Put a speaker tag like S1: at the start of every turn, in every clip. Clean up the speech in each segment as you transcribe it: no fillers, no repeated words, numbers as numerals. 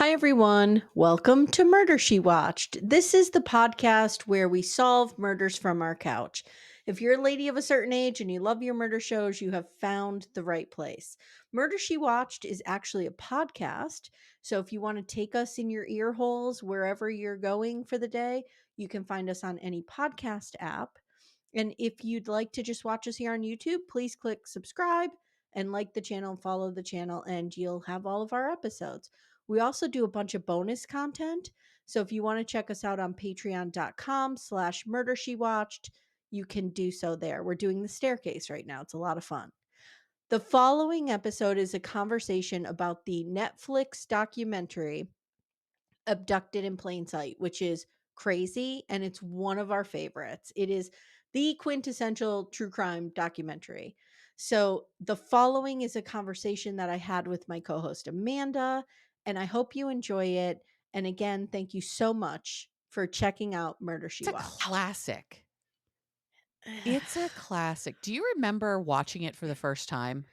S1: Hi, everyone. Welcome to Murder She Watched. This is the podcast where we solve murders from our couch. If you're a lady of a certain age and you love your murder shows, you have found the right place. Murder She Watched is actually a podcast. So if you want to take us in your ear holes wherever you're going for the day, you can find us on any podcast app. And if you'd like to just watch us here on YouTube, please click subscribe and like the channel and follow the channel, and you'll have all of our episodes. We also do a bunch of bonus content. So if you want to check us out on patreon.com/murdershewatched, you can do so there. We're doing the staircase right now. It's a lot of fun. The following episode is a conversation about the Netflix documentary Abducted in Plain Sight, which is crazy and it's one of our favorites. It is the quintessential true crime documentary. So, the following is a conversation that I had with my co host Amanda, and I hope you enjoy it. And again, thank you so much for checking out Murder She
S2: It's a
S1: Watched.
S2: classic. It's a classic. Do you remember watching it for the first time?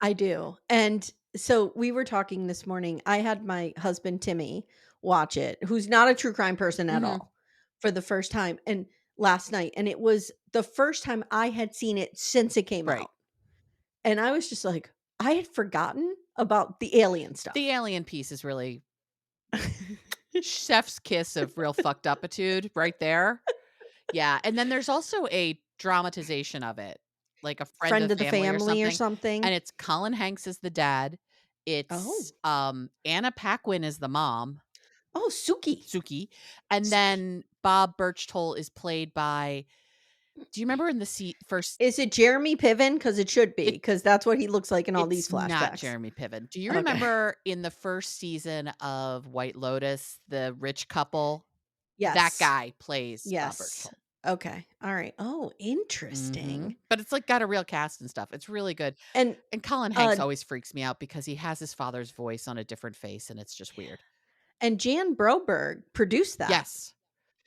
S1: I do. And so we were talking this morning. I had my husband Timmy watch it, who's not a true crime person at
S2: Mhm.
S1: all, for the first time and last night. And it was the first time I had seen it since it came
S2: Right.
S1: out. And I was just like, I had forgotten about the alien
S2: The
S1: stuff.
S2: alien piece is really chef's kiss of real fucked upitude right there. Yeah, and then there's also a dramatization of it, like a friend
S1: Friend
S2: of
S1: of the
S2: family or
S1: family or
S2: something,
S1: something.
S2: and it's Colin Hanks as the dad.
S1: Oh.
S2: It's, Anna Paquin as the mom,
S1: Oh, Suki.
S2: Suki, and
S1: Suki.
S2: then Bob Birchtold is played by do you remember in the first
S1: Is it Jeremy Piven? Because it should be,
S2: it
S1: because that's what he looks like in all these
S2: It's not
S1: flashbacks.
S2: Jeremy Piven. Do you
S1: Okay.
S2: remember in the first season of White Lotus, the rich couple? That
S1: Yes.
S2: guy plays Bob
S1: Yes.
S2: Birchtold.
S1: Okay. All right. Oh, interesting.
S2: But it's, like, got a real cast and stuff. It's really good.
S1: And
S2: And Colin
S1: uh
S2: Hanks always freaks me out because he has his father's voice on a different face, and it's just weird.
S1: and Jan Broberg produced that.
S2: Yes.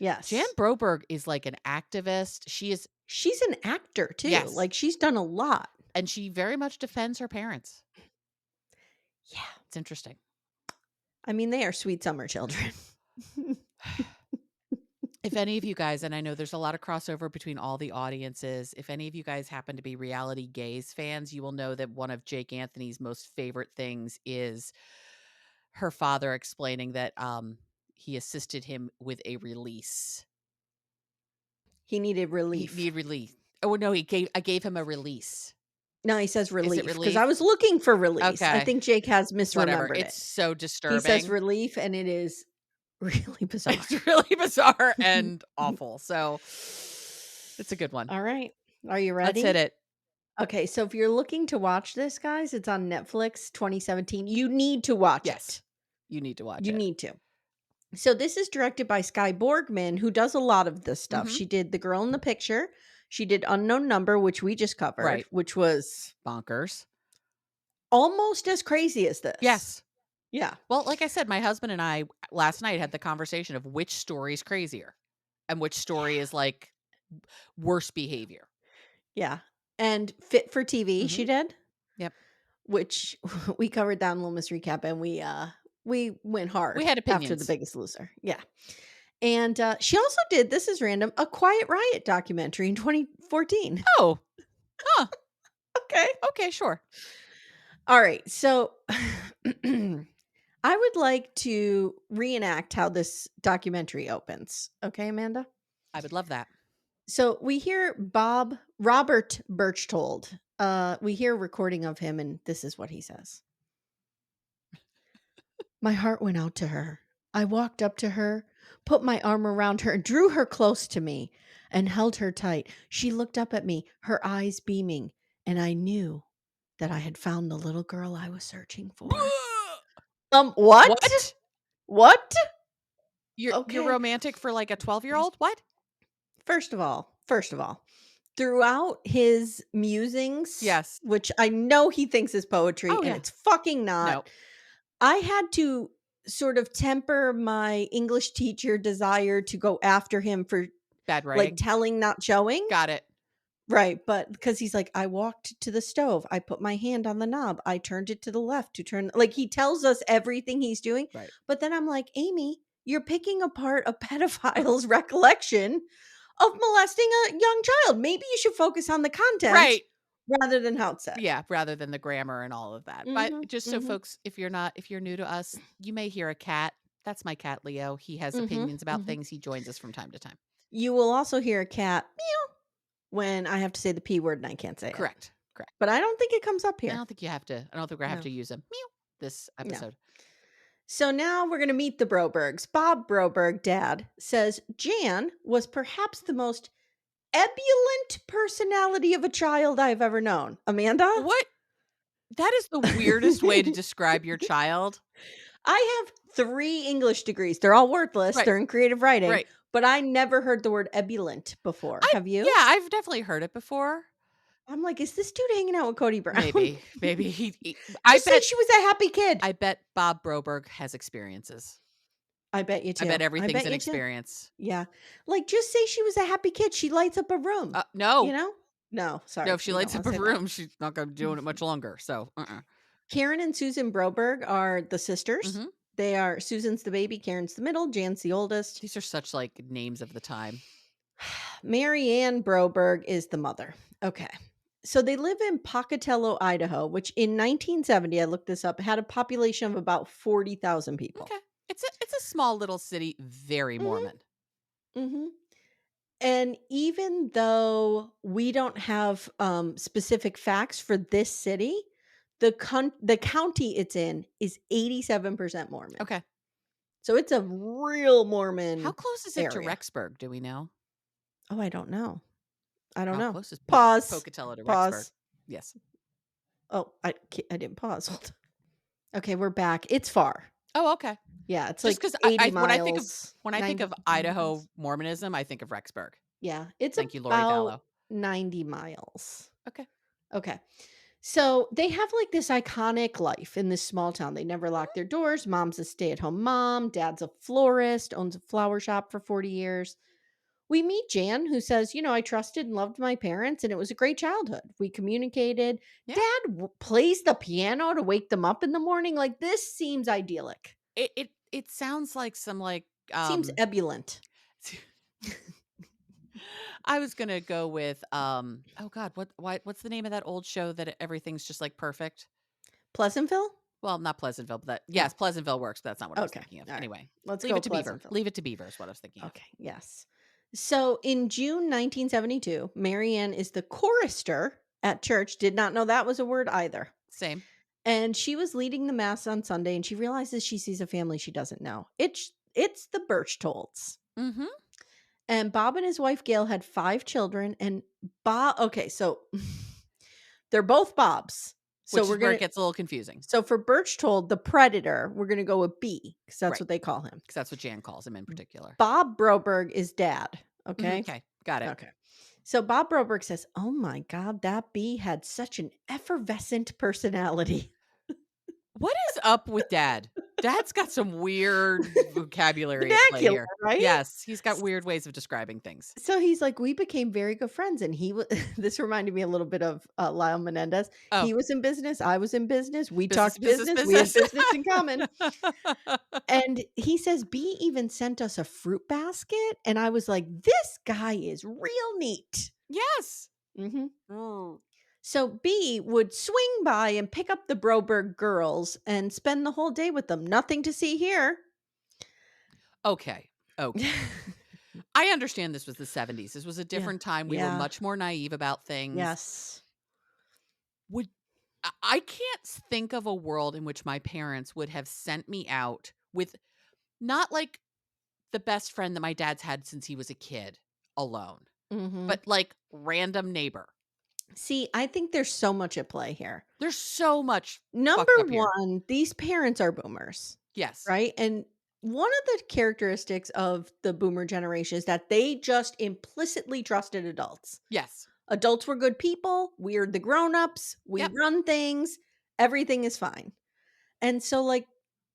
S2: Jan
S1: Yes.
S2: Broberg is, like, an activist. She is
S1: She's an actor too.
S2: yes,
S1: Like she's done a lot.
S2: and she very much defends her parents.
S1: Yeah.
S2: It's interesting.
S1: I mean, they are sweet summer children.
S2: If any of you guys, and I know there's a lot of crossover between all the audiences, if any of you guys happen to be reality gaze fans, you will know that one of Jake Anthony's most favorite things is her father explaining that he assisted him with a release.
S1: He needed
S2: He
S1: relief.
S2: need release. Oh no, I gave him a release.
S1: No, he says
S2: Is it
S1: relief because I
S2: relief?
S1: was looking for release. I
S2: Okay.
S1: think Jake has
S2: Whatever.
S1: misremembered it.
S2: It's so
S1: He says
S2: disturbing.
S1: relief and it is really bizarre.
S2: It's really bizarre and awful. So it's a good one.
S1: All right. Are you
S2: Let's hit
S1: ready?
S2: it.
S1: Okay, so if you're looking to watch this, guys, it's on Netflix 2017. You need to watch
S2: Yes.
S1: it.
S2: You need to watch
S1: You
S2: it.
S1: need to. So this is directed by Skye Borgman, who does a lot of this stuff.
S2: Mhm.
S1: She did The Girl in the Picture. She did Unknown Number, which we just covered,
S2: Right.
S1: which was
S2: Bonkers.
S1: almost as crazy as this.
S2: Yes.
S1: Yeah.
S2: Well, like I said, my husband and I last night had the conversation of which story is crazier and which story is like worse behavior.
S1: Yeah. And Fit for TV, she
S2: Mhm.
S1: did,
S2: Yep.
S1: which we covered that in Little Miss Recap, and we went hard
S2: We had
S1: after The
S2: opinions.
S1: Biggest Loser. Yeah. And she also did, this is random, a Quiet Riot documentary in 2014.
S2: Oh. Huh.
S1: Okay.
S2: Okay, sure.
S1: All right. So I would like to reenact how this documentary opens. Okay, Amanda?
S2: I would love that.
S1: So we hear Robert Birchtold. We hear a recording of him, and this is what he says. My heart went out to her. I walked up to her, put my arm around her, and drew her close to me and held her tight. She looked up at me, her eyes beaming, and I knew that I had found the little girl I was searching for. What?
S2: What?
S1: What?
S2: You're
S1: Okay.
S2: romantic for like a 12-year-old? What?
S1: First of all, throughout his musings,
S2: Yes.
S1: which I know he thinks is poetry
S2: Oh
S1: and
S2: yeah.
S1: it's fucking not,
S2: No.
S1: I had to sort of temper my English teacher desire to go after him for
S2: Bad
S1: like
S2: writing.
S1: telling, not showing,
S2: Got it.
S1: Right, but because he's like, "I walked to the stove, I put my hand on the knob, I turned it to the left to turn," like, he tells us everything he's doing,
S2: Right.
S1: but then I'm like, "Amy, you're picking apart a pedophile's recollection of molesting a young child. Maybe you should focus on the content
S2: Right.
S1: rather than how it's said."
S2: Yeah, rather than the grammar and all of that. But
S1: Mhm,
S2: just so
S1: mhm,
S2: folks, if you're new to us, you may hear a cat. That's my cat, Leo. He has
S1: mhm,
S2: opinions about
S1: mhm.
S2: things. He joins us from time to time.
S1: You will also hear a cat meow when I have to say the P word and I can't say it,
S2: Correct. Correct.
S1: but I don't think it comes up
S2: I
S1: here.
S2: don't think you have to. I don't think we have
S1: No,
S2: to use a meow this
S1: no.
S2: episode.
S1: So now we're going to meet the Brobergs. Bob Broberg, dad, says Jan was perhaps the most ebullient personality of a child I've ever known. Amanda?
S2: What? That is the weirdest way to describe your child.
S1: I have 3 English degrees. They're all worthless.
S2: Right.
S1: They're in creative writing,
S2: Right.
S1: but I never heard the word ebullient before.
S2: I
S1: Have you?
S2: Yeah, I've definitely heard it before.
S1: I'm like, is this dude hanging out with Cody Brown?
S2: Maybe he I
S1: Just say
S2: bet
S1: she was a happy kid.
S2: I bet Bob Broberg has experiences.
S1: I bet you
S2: I bet
S1: too. I
S2: everything's
S1: bet
S2: an
S1: you too.
S2: experience.
S1: Yeah. Like, just say she was a happy kid. She lights up a room, you
S2: No.
S1: know? No,
S2: No,
S1: sorry.
S2: if she
S1: We don't
S2: lights
S1: wanna
S2: up a
S1: say that.
S2: room, she's not gonna be doing it much longer, so,
S1: Karen and Susan Broberg are the sisters.
S2: Mhm.
S1: They are Susan's the baby, Karen's the middle, Jan's the oldest.
S2: These are such, like, names of the time.
S1: Mary Ann Broberg is the mother. Okay. So they live in Pocatello, Idaho, which in 1970, I looked this up, had a population of about 40,000 people.
S2: Okay. It's a small little city, very
S1: Mhm,
S2: Mormon.
S1: mhm. And even though we don't have specific facts for this city, the county it's in is 87% Mormon.
S2: Okay.
S1: So it's a real
S2: How
S1: Mormon
S2: close is it to
S1: area.
S2: Rexburg, do we know?
S1: Oh, I don't know. I don't
S2: How
S1: know.
S2: close is
S1: Pause.
S2: Pocatello to Rexburg?
S1: Pause.
S2: Yes.
S1: Oh, I didn't pause. Hold on. Okay, we're back. It's far.
S2: Oh, okay.
S1: Yeah, it's
S2: Just
S1: like
S2: 'cause I
S1: 80 miles,
S2: when I think
S1: 90
S2: of
S1: 90 miles.
S2: Idaho Mormonism, I think of Rexburg.
S1: Yeah, it's
S2: Thank you, Lori
S1: about
S2: Vallow.
S1: 90 miles.
S2: Okay.
S1: Okay. So they have like this iconic life in this small town. They never lock their doors. Mom's a stay at home mom. Dad's a florist, owns a flower shop for 40 years. We meet Jan, who says, I trusted and loved my parents, and it was a great childhood. We communicated.
S2: Yeah.
S1: Dad plays the piano to wake them up in the morning. Like, this seems idyllic,
S2: It sounds like some, like,
S1: seems ebullient.
S2: I was gonna go with, oh god, what's the name of that old show that everything's just, like, perfect?
S1: Pleasantville?
S2: Well, not Pleasantville, but
S1: No.
S2: yes, Pleasantville works, but that's not what I was
S1: Okay.
S2: thinking of.
S1: All right.
S2: Anyway,
S1: Let's
S2: Leave
S1: go
S2: It to Beaver.
S1: Pleasantville.
S2: Leave It to Beaver is what I was thinking of.
S1: Okay. Yes. So in June 1972, Marianne is the chorister at church. Did not know that was a word either.
S2: Same.
S1: And she was leading the mass on Sunday and she realizes she sees a family she doesn't know. It's the Birchtolds.
S2: Mhm.
S1: And Bob and his wife Gail had 5 children and Bob okay, so they're both Bobs. So
S2: Which
S1: we're
S2: is where
S1: going
S2: it
S1: to
S2: gets a little confusing.
S1: so for Birchtold, the predator, we're going to go with B cuz that's
S2: Right,
S1: what they call him.
S2: because that's what Jan calls him in particular.
S1: Bob Broberg is dad,
S2: Mhm,
S1: okay?
S2: 'kay, got it.
S1: Okay. So Bob Broberg says, "Oh my god, that bee had such an effervescent personality."
S2: What is up with dad? Dad's got some weird vocabulary at play
S1: Vernacular,
S2: here.
S1: right?
S2: Yes, he's got weird ways of describing things.
S1: So he's like, "We became very good friends," and he was this reminded me a little bit of, Lyle Menendez.
S2: Oh,
S1: He was in business, I was in business, we
S2: business,
S1: talked
S2: business,
S1: business, we had
S2: business.
S1: business in common, and he says, "B even sent us a fruit basket," and I was like, "This guy is real neat."
S2: Yes.
S1: Mhm.
S2: Mm.
S1: So B would swing by and pick up the Broberg girls and spend the whole day with them. Nothing to see here.
S2: Okay, okay. I understand this was the '70s. This was a
S1: Yeah.
S2: different time. We were
S1: Yeah.
S2: much more naive about things.
S1: Yes.
S2: Would I can't think of a world in which my parents would have sent me out with not like the best friend that my dad's had since he was a kid alone,
S1: Mhm.
S2: but like random neighbor.
S1: See, I think there's so much at play here.
S2: There's so much
S1: Number
S2: fucked up here.
S1: 1, these parents are boomers,
S2: Yes.
S1: right? And one of the characteristics of the boomer generation is that they just implicitly trusted adults.
S2: Yes.
S1: Adults were good people, we're the grown-ups, we
S2: Yep.
S1: run things, everything is fine. And so, like,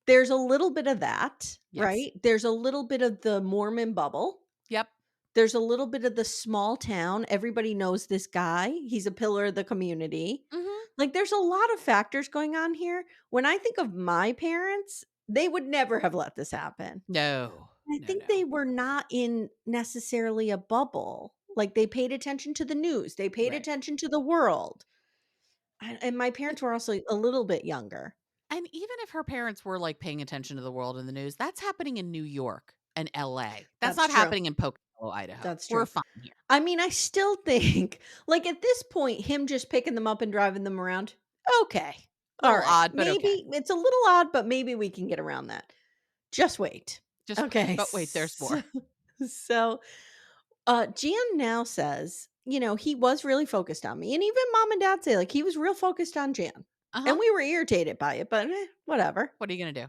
S1: there's a little bit of that,
S2: Yes.
S1: right? There's a little bit of the Mormon bubble.
S2: Yep.
S1: There's a little bit of the small town. Everybody knows this guy. He's a pillar of the community.
S2: Mhm.
S1: Like, there's a lot of factors going on here. When I think of my parents, they would never have let this happen.
S2: No.
S1: I
S2: No,
S1: think
S2: no.
S1: they were not in necessarily a bubble. Like, they paid attention to the news, they paid
S2: Right.
S1: attention to the world. And my
S2: And
S1: parents were also a little bit younger.
S2: and even if her parents were, like, paying attention to the world and the news, that's happening in New York and LA. That's
S1: That's
S2: not
S1: true.
S2: happening in Pocatello, Idaho.
S1: That's
S2: We're
S1: true.
S2: fine here.
S1: I mean, I still think, like, at this point, him just picking them up and driving them around, okay.
S2: A little
S1: Alright.
S2: odd, but okay.
S1: Maybe it's a little odd, but maybe we can get around that. Just wait.
S2: Just wait.
S1: Okay.
S2: But wait, there's more.
S1: So Jan now says, he was really focused on me. And even mom and dad say, like, he was real focused on Jan.
S2: Uh-huh.
S1: And we were irritated by it, but whatever.
S2: What are you gonna do?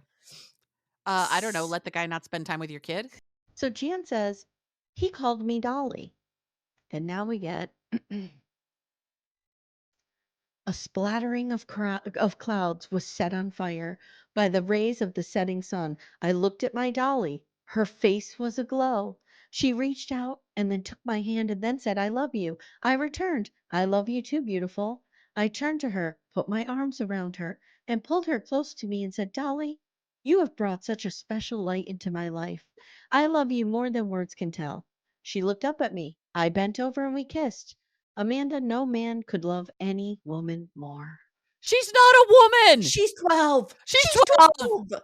S2: I don't know,
S1: S-
S2: let the guy not spend time with your kid?
S1: So Jan says, he called me Dolly. And now we get a splattering of clouds was set on fire by the rays of the setting sun. I looked at my dolly. Her face was aglow. She reached out and then took my hand and then said, I love you. I returned, I love you too, beautiful. I turned to her, put my arms around her, and pulled her close to me and said, Dolly, you have brought such a special light into my life. I love you more than words can tell. She looked up at me. I bent over and we kissed. Amanda, no man could love any woman more.
S2: She's not a woman!
S1: She's 12.
S2: She's
S1: She's
S2: 12!
S1: 12.
S2: 12!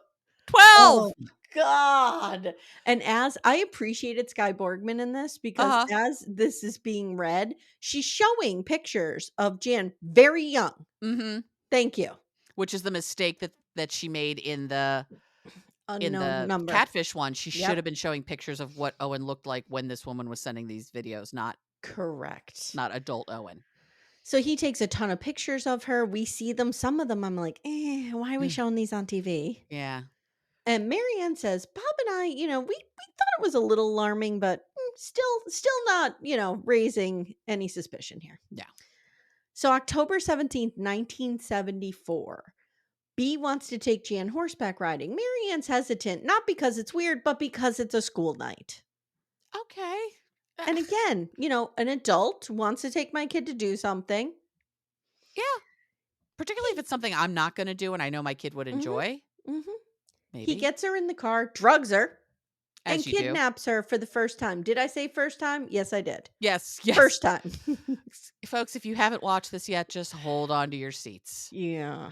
S1: Oh god. And as I appreciated Sky Borgman in this because
S2: Uh-huh.
S1: as this is being read, she's showing pictures of Jan very young.
S2: Mhm.
S1: Thank you.
S2: Which is the mistake that she made in
S1: Unknown
S2: the
S1: number.
S2: catfish one. She should
S1: Yep.
S2: have been showing pictures of what Owen looked like when this woman was sending these videos,
S1: Correct.
S2: not adult Owen.
S1: So he takes a ton of pictures of her. We see them. Some of them I'm like, why are we
S2: Mm.
S1: showing these on TV?
S2: Yeah.
S1: And Marianne says, Bob and I, we thought it was a little alarming, but still not, raising any suspicion here.
S2: Yeah.
S1: So October 17th, 1974. B wants to take Jan horseback riding. Marianne's hesitant, not because it's weird, but because it's a school night.
S2: Okay.
S1: And again, an adult wants to take my kid to do something.
S2: Yeah. Particularly if
S1: He
S2: it's something I'm not gonna do and I know my kid would
S1: mhm,
S2: enjoy,
S1: mhm. He
S2: maybe,
S1: gets her in the car, drugs her, and
S2: as you do.
S1: kidnaps her for the first time. Did I say first time? Yes, I did.
S2: Yes, yes.
S1: First time.
S2: Folks, if you haven't watched this yet, just hold on to your seats.
S1: Yeah.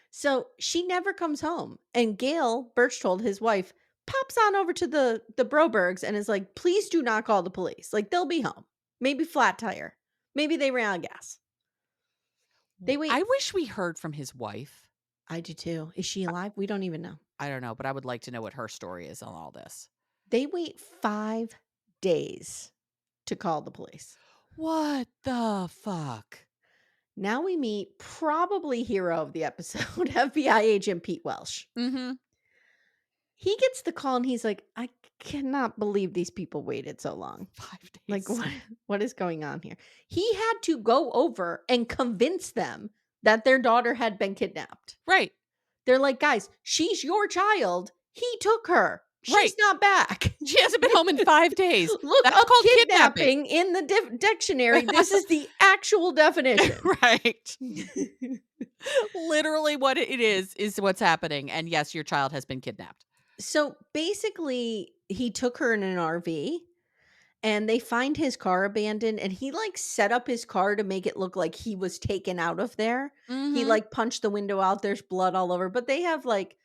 S1: So she never comes home. And Gail Birchtold, his wife, pops on over to the Brobergs and is like, please do not call the police. Like, they'll be home. Maybe flat tire. Maybe they ran out of gas. They wait.
S2: I wish we heard from his wife.
S1: I do too. Is she alive? We don't even know.
S2: I don't know, but I would like to know what her story is on all this.
S1: They wait 5 days to call the police.
S2: What the fuck?
S1: Now we meet probably hero of the episode, FBI agent Pete Welsh.
S2: Mhm.
S1: He gets the call and he's like, I cannot believe these people waited so long.
S2: 5
S1: Like,
S2: days.
S1: what is going on here? He had to go over and convince them that their daughter had been kidnapped.
S2: Right,
S1: They're like, guys, she's your child. He took her.
S2: right.
S1: She's not back.
S2: She hasn't been home in 5 days.
S1: Look
S2: That's
S1: up
S2: called kidnapping.
S1: kidnapping in the dictionary. This is the actual definition.
S2: Right. Literally what it is what's happening, and yes, your child has been kidnapped.
S1: So basically, he took her in an RV and they find his car abandoned and he like set up his car to make it look like he was taken out of there. He
S2: Mhm.
S1: like punched the window out. There's blood all over, but they have like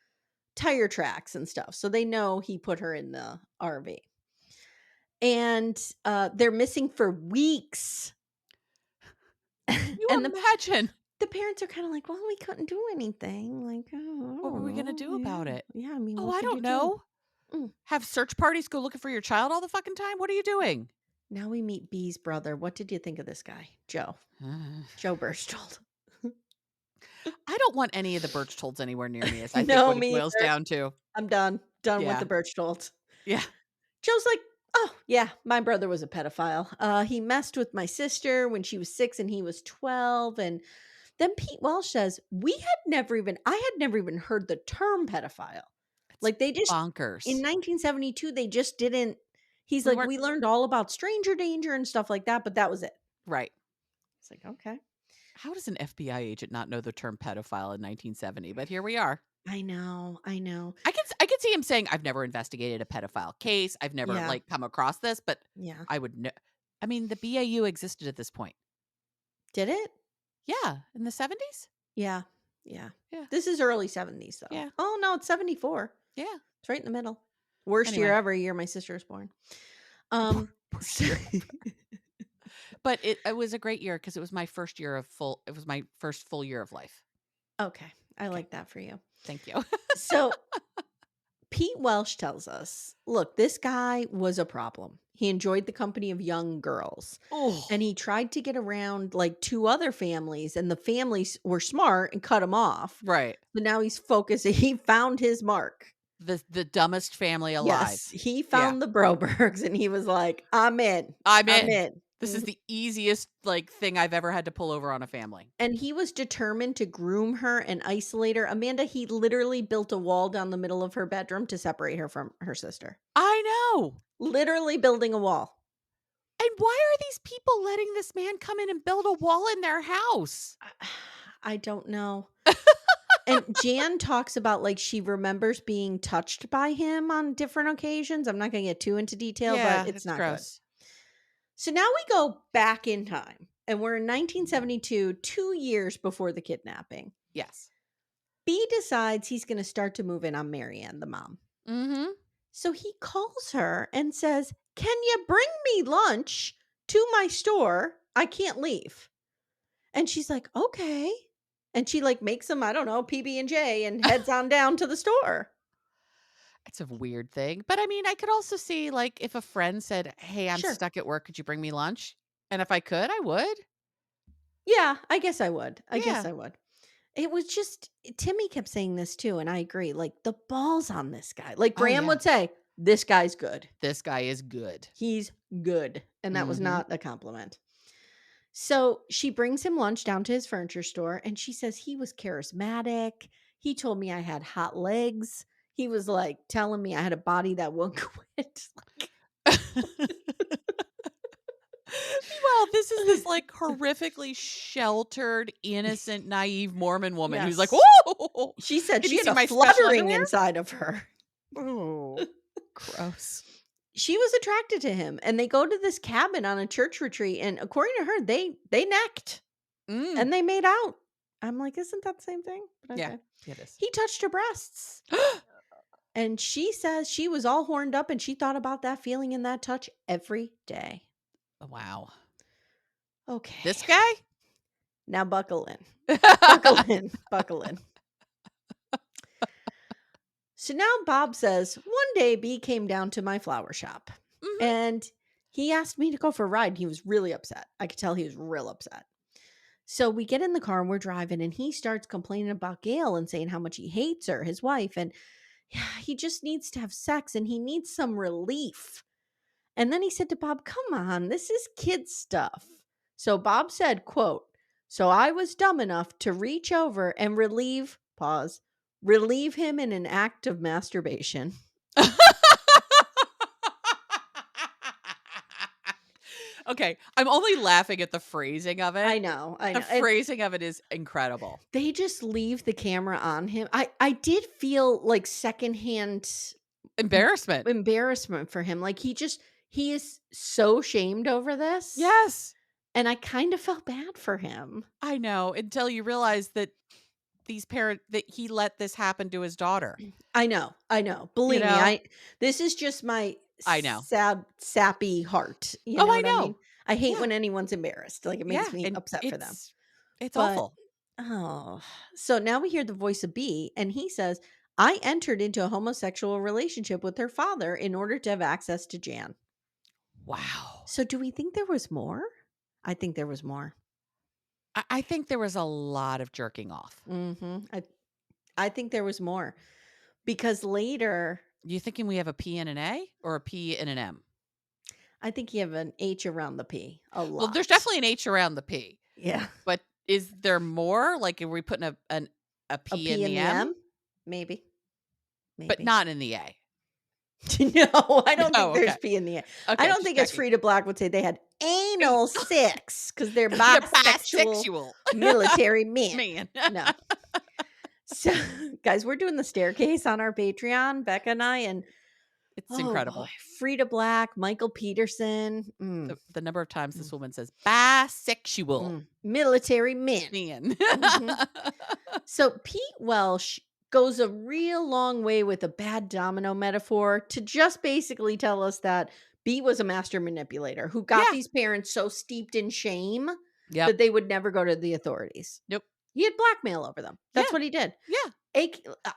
S1: tire tracks and stuff. So they know he put her in the RV. And they're missing for weeks.
S2: You
S1: And
S2: imagine.
S1: the parents are kind of like, well, we couldn't do anything. Like, oh, I
S2: What were
S1: don't
S2: we gonna do
S1: know.
S2: about it?
S1: Yeah, I mean,
S2: Oh,
S1: what
S2: I
S1: could
S2: don't
S1: you do?
S2: know.
S1: Mm.
S2: Have search parties go looking for your child all the fucking time? What are you doing?
S1: Now we meet B's brother. What did you think of this guy? Joe. Joe Burstold.
S2: I don't want any of the Birchtolds anywhere near me, is I think
S1: No,
S2: what it
S1: me
S2: boils
S1: either.
S2: down to.
S1: I'm done. Done with
S2: Yeah.
S1: the Birchtolds.
S2: Yeah.
S1: Joe's like, oh, yeah, my brother was a pedophile. He messed with my sister when she was 6 and he was 12. And then Pete Welsh says, I had never even heard the term pedophile.
S2: It's
S1: Like they just, in
S2: bonkers.
S1: 1972, they just didn't, He's
S2: We
S1: like,
S2: weren't
S1: "We learned all about stranger danger and stuff like that, but that was it."
S2: right.
S1: It's like, "Okay."
S2: How does an FBI agent not know the term pedophile in 1970? But here we are.
S1: I know, I know.
S2: I could see him saying, "I've never investigated a pedophile case. I've never,
S1: Yeah,
S2: like, come across this," but
S1: yeah.
S2: I would kn I mean, the BAU existed at this point.
S1: Did it?
S2: Yeah, in the 70s?
S1: Yeah, yeah.
S2: Yeah,
S1: This is early 70s, though.
S2: yeah,
S1: Oh, no, it's 74.
S2: yeah.
S1: It's right in the middle. Worst year
S2: Anyway,
S1: ever, year my sister was born.
S2: wor
S1: So
S2: worst year but it was a great year because it was my first full year of life.
S1: okay, I
S2: Okay,
S1: like that for you.
S2: thank you.
S1: So Pete Welsh tells us, look, this guy was a problem. He enjoyed the company of young girls and
S2: Oh,
S1: he tried to get around like two other families, and the families were smart and cut him off.
S2: right.
S1: So now he's focused. He found his mark.
S2: The dumbest family alive.
S1: Yes, he
S2: Yeah.
S1: found the Brobergs and he was like, I'm in.
S2: I'm
S1: I'm
S2: in.
S1: in.
S2: This is the easiest, like, thing I've ever had to pull over on a family.
S1: And he was determined to groom her and isolate her. Amanda, he literally built a wall down the middle of her bedroom to separate her from her sister.
S2: I know.
S1: Literally building a wall.
S2: And why are these people letting this man come in and build a wall in their house?
S1: I don't know. And Jan talks about like she remembers being touched by him on different occasions. I'm not going to get too into detail, but
S2: Yeah,
S1: it's
S2: it's
S1: not good.
S2: gross.
S1: So now we go back in time and we're in 1972, 2 years before the kidnapping.
S2: Yes.
S1: B decides he's going to start to move in on Marianne, the mom.
S2: Mhm.
S1: So he calls her and says, "Can you bring me lunch to my store? I can't leave." And she's like, "Okay." And she like makes him, I don't know, PB&J and heads on down to the store.
S2: It's a weird thing, but I mean, I could also see, like, if a friend said, "Hey, I'm
S1: Sure.
S2: stuck at work, could you bring me lunch?" And if I could, I would.
S1: Yeah, I guess I would. I guess
S2: Yeah.
S1: I would. It was just Timmy kept saying this too, and I agree. Like the balls on this guy. Like
S2: Oh,
S1: Graham
S2: yeah.
S1: would say, "This guy's good.
S2: This guy is good.
S1: He's good." And that was
S2: Mhm.
S1: not a compliment. So she brings him lunch down to his furniture store and she says he was charismatic. He told me I had hot legs. He was like telling me I had a body that won't quit.
S2: Meanwhile, this is this, like, horrifically sheltered, innocent, naive Mormon woman who's like,
S1: Yes.
S2: "Whoa!
S1: She said
S2: Have
S1: she
S2: you
S1: had
S2: seen
S1: a
S2: my special
S1: fluttering
S2: underwear?"
S1: inside of her.
S2: Oh, gross.
S1: She was attracted to him and they go to this cabin on a church retreat and according to her they necked
S2: Mm.
S1: and they made out. I'm like, isn't that the same thing? But
S2: Yeah,
S1: okay.
S2: it is.
S1: He touched her breasts and she says she was all horned up and she thought about that feeling in that touch every day.
S2: Wow. This
S1: Okay.
S2: guy?
S1: Now buckle in. Buckle in. Buckle in. So now Bob says, one day B came down to my flower shop
S2: Mhm.
S1: and he asked me to go for a ride. He was really upset. I could tell he was real upset. So we get in the car and we're driving, and he starts complaining about Gail and saying how much he hates her, his wife, and he just needs to have sex and he needs some relief. And then he said to Bob, "Come on, this is kid stuff." So Bob said, quote, "So I was dumb enough to reach over and relieve him in an act of masturbation."
S2: Okay, I'm only laughing at the phrasing of it.
S1: I know, I
S2: The
S1: know. And
S2: phrasing of it is incredible.
S1: they just leave the camera on him. I did feel like secondhand
S2: Embarrassment.
S1: embarrassment for him. Like he is so shamed over this.
S2: Yes,
S1: And I kind of felt bad for him.
S2: I know, until you realize that that he let this happen to his daughter,
S1: I know. I know.
S2: you
S1: Believe me,
S2: know?
S1: this is just my
S2: I know.
S1: sad sappy heart. You
S2: Oh,
S1: know
S2: I
S1: what I mean?
S2: know.
S1: I hate
S2: Yeah,
S1: when anyone's embarrassed. Like it makes
S2: yeah,
S1: me
S2: and
S1: upset for them.
S2: it's
S1: But
S2: awful.
S1: oh, so now we hear the voice of B and he says, "I entered into a homosexual relationship with her father in order to have access to Jan."
S2: Wow.
S1: So do we think there was more? I think there was more.
S2: I think there was a lot of jerking off.
S1: I think there was more because later
S2: You thinking we have a P and an A or a P and an M?
S1: I think you have an H around the P a
S2: Well, there's
S1: lot.
S2: definitely an H around the P,
S1: Yeah.
S2: but is there more? Like, are we putting a
S1: A
S2: P in
S1: P in
S2: the
S1: the
S2: M,
S1: M? Maybe.
S2: but
S1: Maybe.
S2: not in the A?
S1: No, I don't think
S2: No,
S1: there's
S2: okay.
S1: pee in the air. I
S2: Okay,
S1: don't
S2: just
S1: think as
S2: checking.
S1: Frida Black would say they had
S2: Eight.
S1: anal sex because they're
S2: They're
S1: bisexual
S2: bisexual.
S1: military men.
S2: Man.
S1: No. So, guys, we're doing the staircase on our Patreon, Becca and I, and
S2: It's
S1: oh boy,
S2: incredible.
S1: Frida Black, Michael Peterson,
S2: The number of times
S1: mm,
S2: this woman says bisexual.
S1: military men.
S2: Man.
S1: Mhm. So Pete Welsh goes a real long way with a bad domino metaphor to just basically tell us that B was a master manipulator who got
S2: Yeah.
S1: these parents so steeped in shame
S2: Yep.
S1: that they would never go to the authorities.
S2: Nope.
S1: He had blackmail over them. That's
S2: Yeah.
S1: what he did.
S2: Yeah.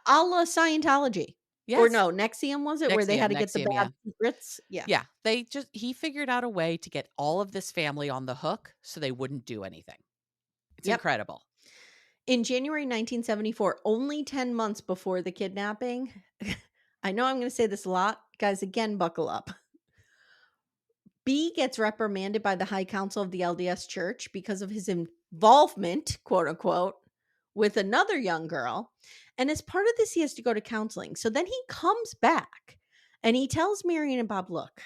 S1: A la Scientology. Or
S2: Yes.
S1: no, Nexium was it, where they
S2: Nexium,
S1: had to get the
S2: Nexium, yeah.
S1: bad secrets? Yeah.
S2: Yeah. He figured out a way to get all of this family on the hook so they wouldn't do anything. It's
S1: Yep.
S2: incredible.
S1: In January 1974, only 10 months before the kidnapping, I know I'm going to say this a lot. Guys, again, buckle up. B gets reprimanded by the High Council of the LDS Church because of his involvement, quote unquote, with another young girl. And as part of this, he has to go to counseling. So then he comes back and he tells Marion and Bob, look,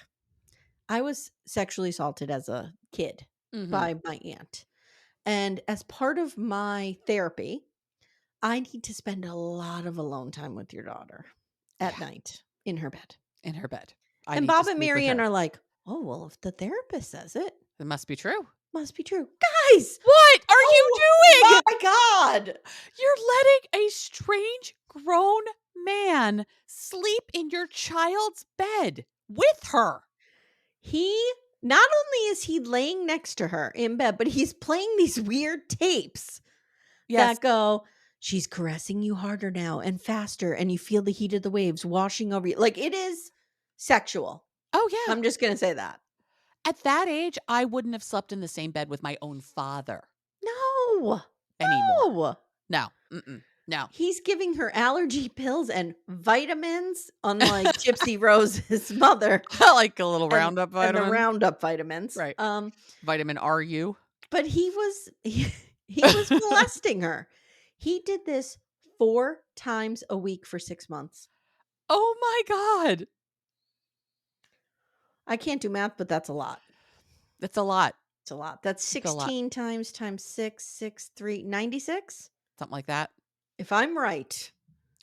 S1: I was sexually assaulted as a kid
S2: Mhm.
S1: by my aunt. And as part of my therapy, I need to spend a lot of alone time with your daughter at
S2: Yeah,
S1: night in her bed.
S2: in her bed. I
S1: And
S2: need to
S1: Bob and
S2: sleep with
S1: Marion
S2: her.
S1: are like, oh, well, if the therapist says it,
S2: It must be true.
S1: must be true. Guys,
S2: What are you
S1: oh
S2: doing?
S1: my God.
S2: You're letting a strange grown man sleep in your child's bed with her.
S1: He not only is he laying next to her in bed, but he's playing these weird tapes
S2: Yes.
S1: that go, she's caressing you harder now and faster, and you feel the heat of the waves washing over you. Like it is sexual.
S2: Oh, yeah.
S1: I'm just going to say that.
S2: At that age, I wouldn't have slept in the same bed with my own father
S1: No,
S2: anymore.
S1: no.
S2: No. Mm-mm. No.
S1: He's giving her allergy pills and vitamins, unlike Gypsy Rose's mother
S2: Like a little
S1: and
S2: Roundup
S1: and the
S2: vitamin.
S1: Roundup vitamins.
S2: Right. Vitamin RU.
S1: But he was molesting her. He did this 4 times a week for 6 months.
S2: Oh my God.
S1: I can't do math, but that's a lot.
S2: That's a lot.
S1: It's a lot. That's
S2: It's a lot.
S1: 16 times 6, 3, 96?
S2: Something like that.
S1: If I'm right.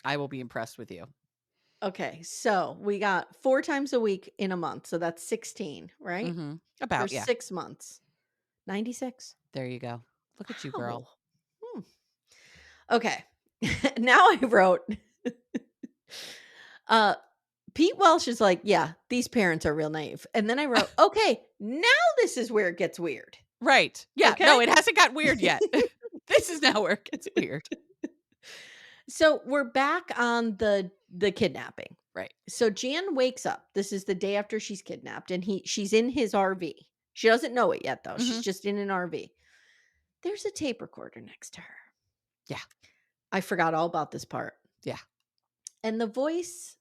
S2: I will be impressed with you.
S1: Okay, so we got 4 times a week in a month. So that's 16, right?
S2: Mhm.
S1: For
S2: About, yeah.
S1: 6 months. 96?
S2: There you go. Look at you, girl.
S1: Wow. Okay. Now I wrote Pete Welsh is like, yeah, these parents are real naive. And then I wrote, okay, now this is where it gets weird.
S2: Right. Yeah.
S1: Okay?
S2: No, it hasn't got weird yet. This is now where it gets weird.
S1: So we're back on the kidnapping.
S2: Right.
S1: So Jan wakes up. This is the day after she's kidnapped, and she's in his RV. She doesn't know it yet, though. She's
S2: Mhm.
S1: just in an RV. There's a tape recorder next to her.
S2: Yeah.
S1: I forgot all about this part.
S2: Yeah.
S1: And the voice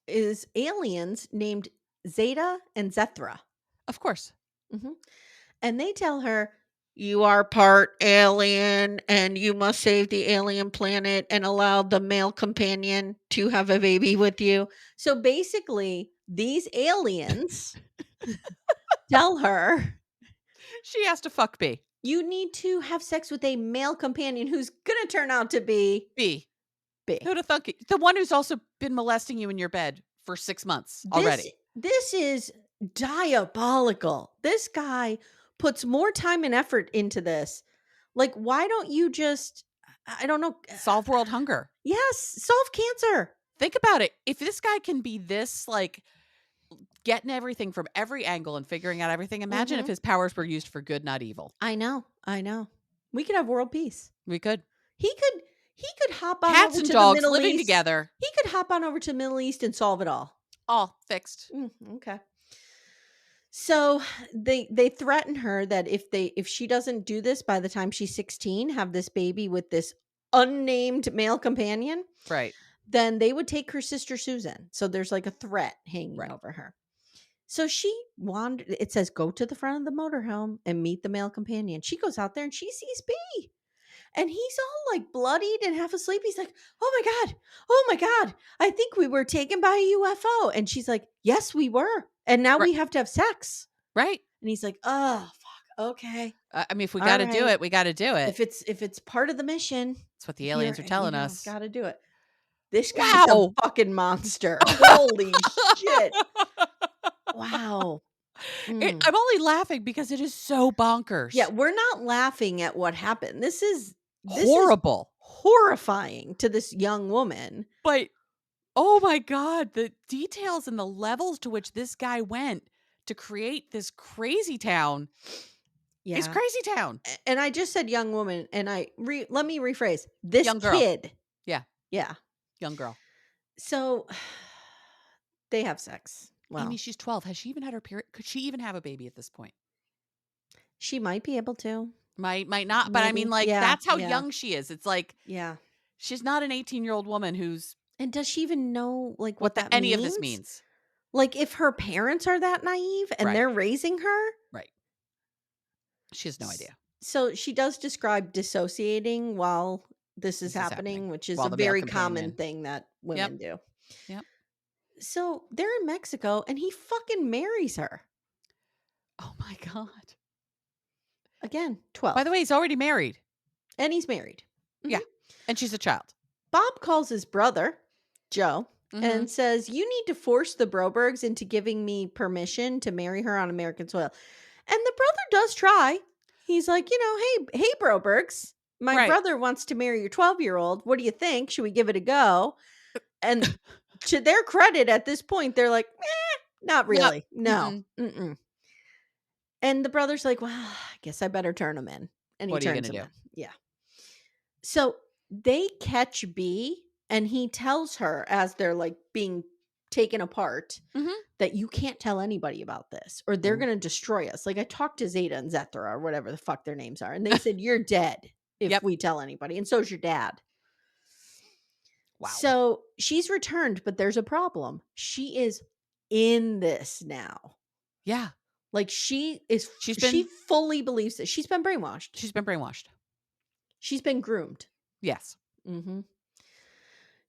S1: is aliens named Zeta and Zethra.
S2: Of course.
S1: Mhm. And they tell her, you are part alien and you must save the alien planet and allow the male companion to have a baby with you. So basically, these aliens tell her,
S2: She has to fuck B.
S1: you need to have sex with a male companion who's going to turn out to be
S2: B.
S1: B.
S2: Who'd have thunk it? The one who's also been molesting you in your bed for 6 months already.
S1: This is diabolical. This guy puts more time and effort into this. Like, why don't you just, I don't know.
S2: Solve world hunger.
S1: Yes, solve cancer.
S2: Think about it. If this guy can be this, like, getting everything from every angle and figuring out everything, imagine if
S1: Mhm.
S2: his powers were used for good, not evil.
S1: I know. We could have world peace.
S2: We could.
S1: He could hop on
S2: Cats
S1: over
S2: and
S1: to
S2: dogs
S1: the Middle
S2: living
S1: East.
S2: together.
S1: He could hop on over to the Middle East and solve it all.
S2: All fixed.
S1: Okay. So they threaten her that if she doesn't do this by the time she's 16, have this baby with this unnamed male companion,
S2: Right.
S1: then they would take her sister Susan. So there's like a threat hanging
S2: Right.
S1: over her. So she wandered. It says, go to the front of the motorhome and meet the male companion. She goes out there and she sees B. And he's all like bloodied and half asleep. He's like, "Oh my God. Oh my God. I think we were taken by a UFO." And she's like, "Yes, we were. And now
S2: Right.
S1: we have to have sex."
S2: Right.
S1: And he's like, "Oh, fuck. Okay.
S2: I mean, if we
S1: All
S2: gotta do
S1: right.
S2: it, we gotta do it.
S1: If it's part of the mission,
S2: That's what the aliens
S1: here,
S2: are telling us.
S1: gotta do it." This guy's a
S2: Wow!
S1: fucking monster. Holy shit. Wow.
S2: I'm only laughing because it is so
S1: Yeah,
S2: bonkers.
S1: we're not laughing at what happened. This is
S2: Horrible.
S1: horrifying to this young woman.
S2: But, oh my god, the details and the levels to which this guy went to create this crazy town is
S1: Yeah.
S2: crazy town.
S1: And I just said young woman, and let me rephrase. This
S2: Young girl.
S1: kid.
S2: Yeah,
S1: Yeah.
S2: young girl.
S1: So they have sex.
S2: Amy,
S1: Well,
S2: she's 12. Has she even had her period? Could she even have a baby at this point?
S1: she might be able to.
S2: Might not, but I mean,
S1: Maybe.
S2: like,
S1: Yeah.
S2: that's how
S1: Yeah.
S2: young she is. It's like,
S1: Yeah.
S2: she's not an 18-year-old woman who's
S1: And does she even know like
S2: what
S1: what
S2: the
S1: that
S2: any of this
S1: means?
S2: means.
S1: Like if her parents are that naive and
S2: Right,
S1: they're raising her?
S2: right. She has no
S1: S
S2: idea
S1: So she does describe dissociating while this is
S2: this is happening
S1: happening, which is
S2: while
S1: a
S2: the male
S1: very common
S2: companion.
S1: thing that
S2: Yep,
S1: women do.
S2: yep.
S1: So they're in Mexico and he fucking marries her.
S2: Oh my god.
S1: Again,
S2: By the
S1: 12.
S2: way, he's already married.
S1: And he's married.
S2: Yeah,
S1: Mhm.
S2: and she's a child.
S1: Bob calls his brother, Joe,
S2: Mhm.
S1: and says, "You need to force the Brobergs into giving me permission to marry her on American soil." And the brother does try. He's like, "Hey, Brobergs, my
S2: Right.
S1: brother wants to marry your 12-year-old. What do you think? Should we give it a go?" And to their credit, at this point, they're like, not
S2: Yep.
S1: really. No.
S2: Mm-mm.
S1: Mm-mm. And the brother's like, "Well, I guess I better turn him in." And he
S2: What are you
S1: turns
S2: gonna
S1: him
S2: do?
S1: in. Yeah. So they catch B, and he tells her as they're like being taken apart
S2: Mhm.
S1: that you can't tell anybody about this or they're
S2: Ooh.
S1: going to destroy us. Like I talked to Zeta and Zethra or whatever the fuck their names are, and they said, "You're dead if
S2: Yep.
S1: we tell anybody." And so's your dad.
S2: Wow.
S1: So she's returned, but there's a problem. She is in this now.
S2: Yeah.
S1: Like
S2: She's
S1: she
S2: been
S1: fully believes that she's been brainwashed.
S2: she's been brainwashed.
S1: She's been groomed.
S2: Yes.
S1: Mhm.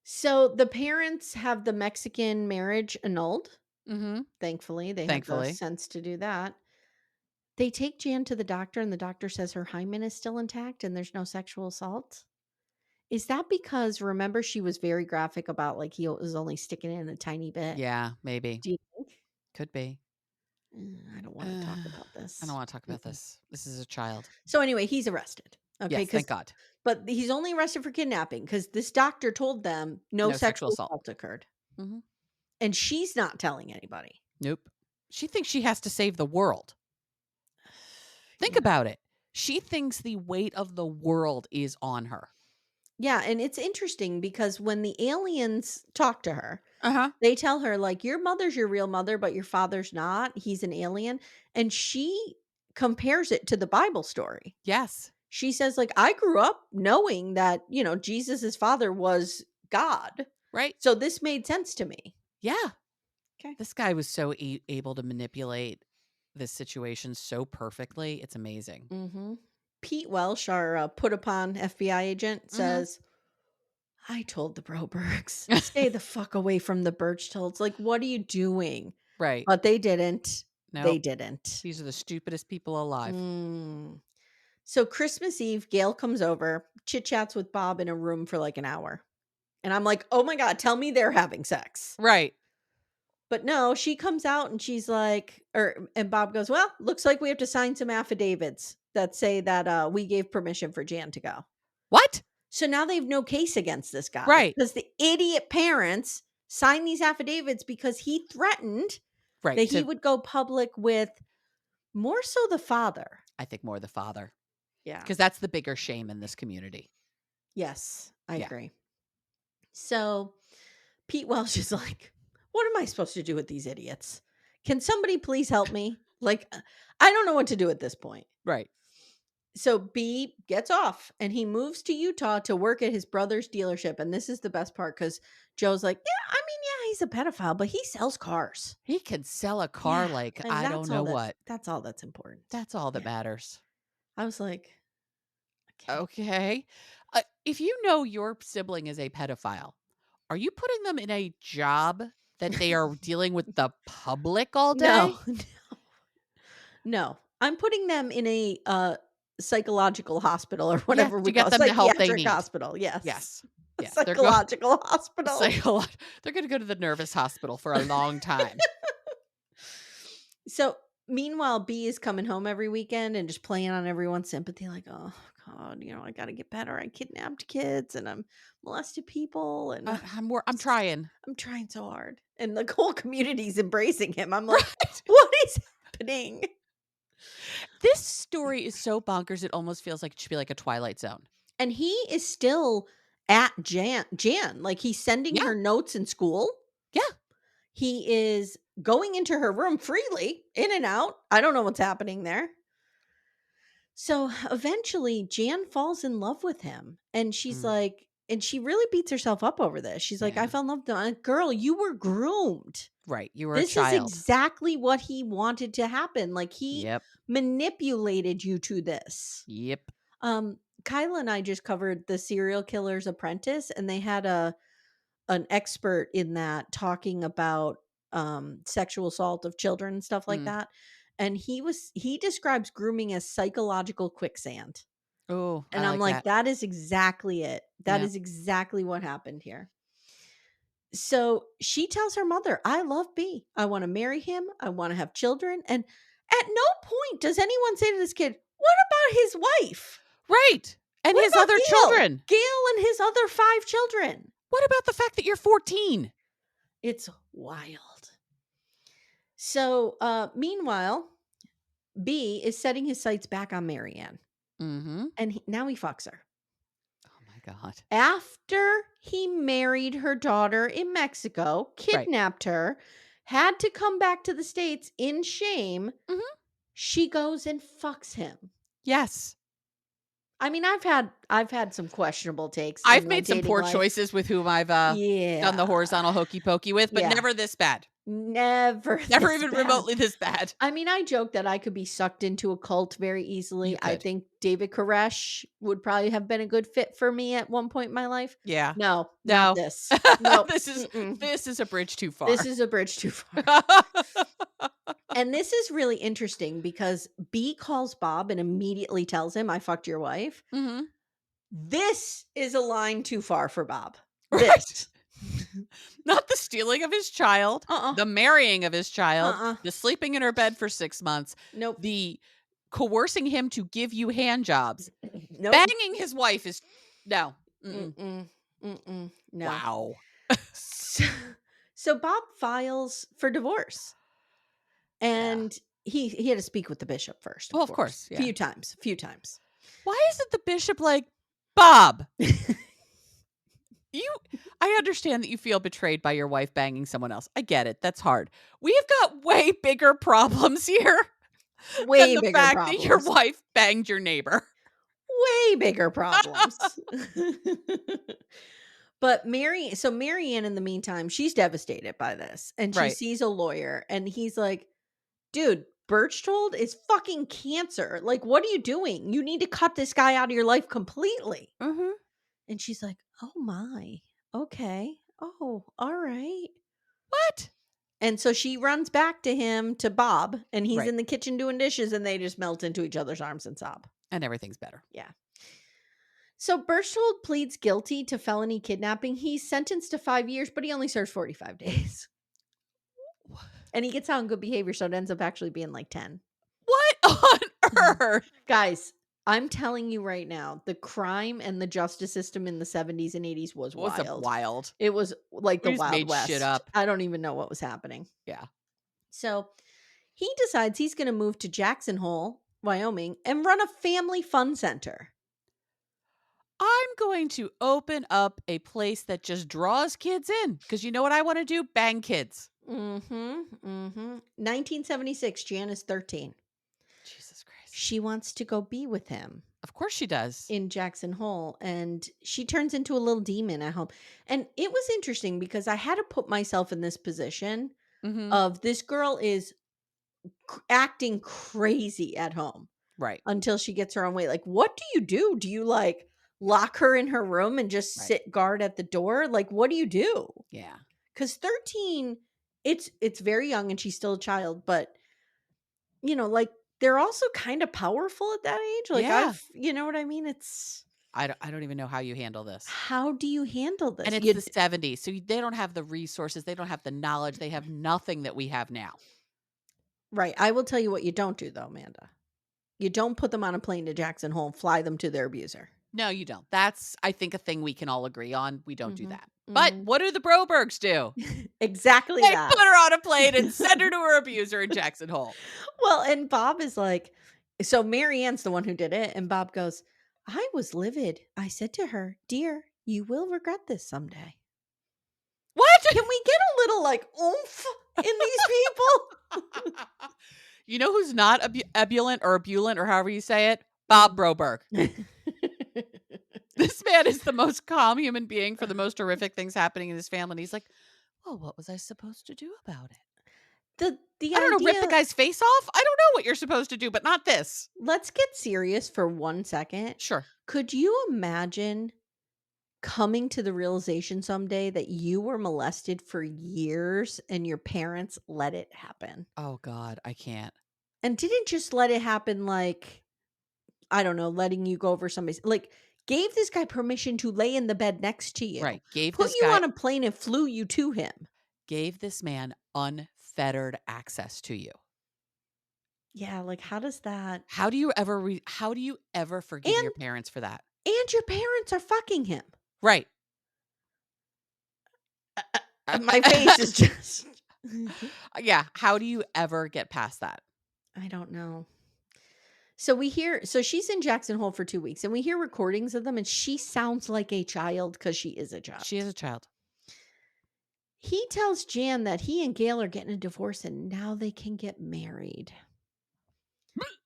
S1: So the parents have the Mexican marriage annulled.
S2: Mhm.
S1: Thankfully, they had the
S2: Thankfully.
S1: sense to do that. They take Jan to the doctor, and the doctor says her hymen is still intact and there's no sexual assault. Is that because remember she was very graphic about like he was only sticking in a tiny bit?
S2: Yeah, maybe.
S1: Do you think?
S2: Could be.
S1: I don't want to talk
S2: I
S1: about
S2: don't
S1: this.
S2: wanna talk about
S1: Mm-mm.
S2: this. This is a child.
S1: So anyway, he's arrested. Okay,
S2: Yes, thank
S1: because
S2: God.
S1: but he's only arrested for kidnapping because this doctor told them no
S2: No sexual
S1: sexual
S2: assault.
S1: assault occurred,
S2: Mhm.
S1: and she's not telling anybody.
S2: Nope. She thinks she has to save the world. Think
S1: Yeah.
S2: about it. She thinks the weight of the world is on her.
S1: Yeah, and it's interesting because when the aliens talk to her,
S2: Uh-huh.
S1: they tell her, like, "Your mother's your real mother, but your father's not. He's an alien." And she compares it to the Bible story.
S2: Yes.
S1: She says, like, "I grew up knowing that, Jesus's father was God.
S2: Right?
S1: So this made sense to me."
S2: Yeah.
S1: Okay.
S2: This guy was so able to manipulate this situation so perfectly. It's amazing.
S1: Mhm. Pete Welsh, our put upon FBI agent,
S2: Mhm.
S1: says, "I told the Brobergs, stay the fuck away from the Birchtolds. Like, what are you doing?"
S2: Right.
S1: But they didn't. They
S2: Nope.
S1: didn't.
S2: These are the stupidest people alive.
S1: Mm. So Christmas Eve, Gail comes over, chit chats with Bob in a room for like an hour. And I'm like, "Oh my God, tell me they're having sex."
S2: Right.
S1: But no, she comes out and she's like, and Bob goes, "Well, looks like we have to sign some affidavits that say that we gave permission for Jan to go."
S2: What?
S1: So now they have no case against this guy
S2: Right.
S1: because the idiot parents signed these affidavits because he threatened
S2: Right.
S1: that he would go public with more so the father.
S2: I think more the father,
S1: Yeah.
S2: because that's the bigger shame in this community.
S1: Yes, I
S2: Yeah.
S1: agree. So Pete Welsh is like, "What am I supposed to do with these idiots? Can somebody please help me? Like, I don't know what to do at this point."
S2: Right.
S1: So B gets off and he moves to Utah to work at his brother's dealership. And this is the best part because Joe's like, "Yeah, I mean, yeah, he's a pedophile, but he sells cars."
S2: He can sell a car
S1: Yeah.
S2: like
S1: And
S2: I don't know what.
S1: that's all that's important.
S2: That's all that
S1: Yeah.
S2: matters.
S1: I was like,
S2: Okay. If you know your sibling is a pedophile, are you putting them in a job that they are dealing with the public all
S1: No,
S2: day?
S1: no. I'm putting them in a, psychological hospital or
S2: Yes,
S1: whatever we
S2: to
S1: call
S2: get
S1: it,
S2: them the help they
S1: psychiatric
S2: need.
S1: hospital, yes.
S2: Yes.
S1: A
S2: Yeah, they're go
S1: psychological hospital.
S2: psycholo they're gonna go to the nervous hospital for a long time.
S1: So, meanwhile, B is coming home every weekend and just playing on everyone's sympathy, like, "Oh god, I gotta get better. I kidnapped kids and I'm molested people and
S2: I'm trying.
S1: I'm trying so hard." And the whole community's embracing him. I'm like,
S2: Right.
S1: "What is happening?"
S2: This story is so bonkers, it almost feels like it should be like a Twilight Zone.
S1: And he is still at Jan, like, he's sending
S2: Yeah,
S1: her notes in school.
S2: yeah.
S1: He is going into her room freely, in and out. I don't know what's happening there. So eventually, Jan falls in love with him. And she's
S2: Mm,
S1: like, and she really beats herself up over this. She's like, I
S2: yeah.
S1: fell in love with him. I'm like, girl, you were groomed.
S2: Right, you were a
S1: This is
S2: child.
S1: exactly what he wanted to happen. Like he
S2: Yep,
S1: manipulated you to this.
S2: yep.
S1: Kyla and I just covered The Serial Killer's Apprentice, and they had an expert in that talking about sexual assault of children and stuff like
S2: Mm.
S1: that. And he describes grooming as psychological quicksand.
S2: Oh, I
S1: And I'm
S2: like
S1: like,
S2: that.
S1: that is exactly it. That
S2: Yeah.
S1: is exactly what happened here. So she tells her mother, I love B. I want to marry him. I want to have children. And at no point does anyone say to this kid, what about his wife?
S2: Right, and
S1: What
S2: his
S1: about
S2: other
S1: Gail?
S2: children.
S1: Gail and his other 5 children.
S2: What about the fact that you're 14?
S1: It's wild. So, meanwhile, B is setting his sights back on Marianne,
S2: Mhm.
S1: and now he fucks her.
S2: Oh my god.
S1: After he married her daughter in Mexico,
S2: Right.
S1: kidnapped her, had to come back to the States in shame,
S2: Mhm.
S1: she goes and fucks him.
S2: Yes.
S1: I mean, I've had some questionable takes in
S2: I've
S1: my
S2: made some
S1: dating
S2: poor
S1: life.
S2: choices with whom I've, done
S1: Yeah.
S2: the horizontal hokey pokey with, but
S1: Yeah.
S2: never this bad.
S1: Never
S2: Never
S1: this
S2: even
S1: bad.
S2: remotely this bad.
S1: I mean, I joke that I could be sucked into a cult very
S2: You
S1: easily. I
S2: could.
S1: think David Koresh would probably have been a good fit for me at one point in my life.
S2: Yeah.
S1: No, not
S2: No.
S1: this. Nope.
S2: This is
S1: Mm-mm.
S2: this is a bridge too
S1: This
S2: far.
S1: is a bridge too far. And this is really interesting because B calls Bob and immediately tells him, I fucked your wife.
S2: Mhm.
S1: This is a line too far for Bob.
S2: Right.
S1: This.
S2: Not the stealing of his child,
S1: Uh-uh.
S2: the marrying of his child,
S1: Uh-uh.
S2: the sleeping in her bed for 6 months,
S1: Nope.
S2: the coercing him to give you hand jobs.
S1: Nope.
S2: Banging his wife is no. Mm-mm.
S1: Mm-mm. Mm-mm. No.
S2: Wow.
S1: So, so Bob files for divorce.
S2: Yeah.
S1: And he had to speak with the bishop first, of
S2: Well, of
S1: course.
S2: course, yeah.
S1: Few times. Few times.
S2: Why isn't the bishop like, "Bob, you I understand that you feel betrayed by your wife banging someone else. I get it. That's hard. We've got way bigger problems here than
S1: Way
S2: the
S1: bigger
S2: fact that your
S1: problems.
S2: wife banged your neighbor."
S1: Way bigger problems. But Marianne, in the meantime, she's devastated by this, and she
S2: Right.
S1: sees a lawyer, and he's like, "Dude, Birchtold is fucking cancer. Like, what are you doing? You need to cut this guy out of your life completely."
S2: Mhm.
S1: And she's like, "Oh my, okay, oh, all right."
S2: What?
S1: And so she runs back to him, to Bob, and he's
S2: Right.
S1: in the kitchen doing dishes, and they just melt into each other's arms and sob.
S2: And everything's better.
S1: Yeah. So Berchtold pleads guilty to felony kidnapping. He's sentenced to 5 years, but he only serves 45 days. And he gets out on good behavior, so it ends up actually being like 10.
S2: What on earth?
S1: Guys, I'm telling you right now, the crime and the justice system in the 70s and 80s was
S2: Was a
S1: wild.
S2: wild.
S1: It was like the
S2: We just
S1: Wild
S2: made shit
S1: West.
S2: up.
S1: I don't even know what was happening.
S2: Yeah.
S1: So he decides he's going to move to Jackson Hole, Wyoming, and run a family fun center.
S2: I'm going to open up a place that just draws kids in because you know what I want to do? Bang kids.
S1: 1976, Jan is 13.
S2: Jesus Christ.
S1: She wants to go be with him
S2: Of course she does.
S1: in Jackson Hole, and she turns into a little demon at home. And it was interesting because I had to put myself in this position
S2: Mhm.
S1: of this girl is acting crazy at home.
S2: Right.
S1: until she gets her own way. Like, what do you do? Do you, like, lock her in her room and just
S2: Right.
S1: sit guard at the door? Like, what do you do?
S2: Yeah.
S1: Because 13, it's very young and she's still a child, but, like, they're also kinda powerful at that age. Like,
S2: Yeah.
S1: you know what I mean? It's
S2: I don't even know how you handle this.
S1: how do you handle
S2: And
S1: this?
S2: it's the '70s, so they don't have the resources, they don't have the knowledge, they have nothing that we have now.
S1: Right, I will tell you what you don't do though, Amanda. You don't put them on a plane to Jackson Hole and fly them to their abuser.
S2: No, you don't. That's, I think, a thing we can all agree on. We don't do
S1: Mhm,
S2: that. But
S1: mhm.
S2: what do the Brobergs do?
S1: Exactly
S2: They
S1: that.
S2: put her on a plane and send her to her abuser in Jackson Hole.
S1: Well, and Bob is like, so Marianne's the one who did it, and Bob goes, "I was livid. I said to her, 'Dear, you will regret this someday.'"
S2: What?
S1: Can we get a little, like, oomph in these people?
S2: You know who's not ebullient or abulant or however you say it? Bob
S1: Mhm.
S2: Broberg. This man is the most calm human being for the most horrific things happening in his family, and he's like, "Well, what was I supposed to do about it?
S1: The
S2: I don't know, rip the
S1: idea
S2: guy's face off? I don't know what you're supposed to do, but not this."
S1: let's get serious for 1 second.
S2: Sure.
S1: Could you imagine coming to the realization someday that you were molested for years and your parents let it happen?
S2: Oh god, I can't.
S1: And didn't just let it happen, like, I don't know, letting you go over somebody's, like, gave this guy permission to lay in the bed next to you,
S2: Right,
S1: put you on a plane and flew you to him.
S2: gave this man unfettered access to you.
S1: Yeah, like, how does that
S2: How do you ever forgive your
S1: and
S2: parents for that?
S1: your parents are fucking him.
S2: Right.
S1: My face is just
S2: Yeah, how do you ever get past that?
S1: I don't know. So she's in Jackson Hole for 2 weeks, and we hear recordings of them, and she sounds like a child because she is a
S2: She is
S1: child.
S2: a child.
S1: He tells Jan that he and Gail are getting a divorce and now they can get married.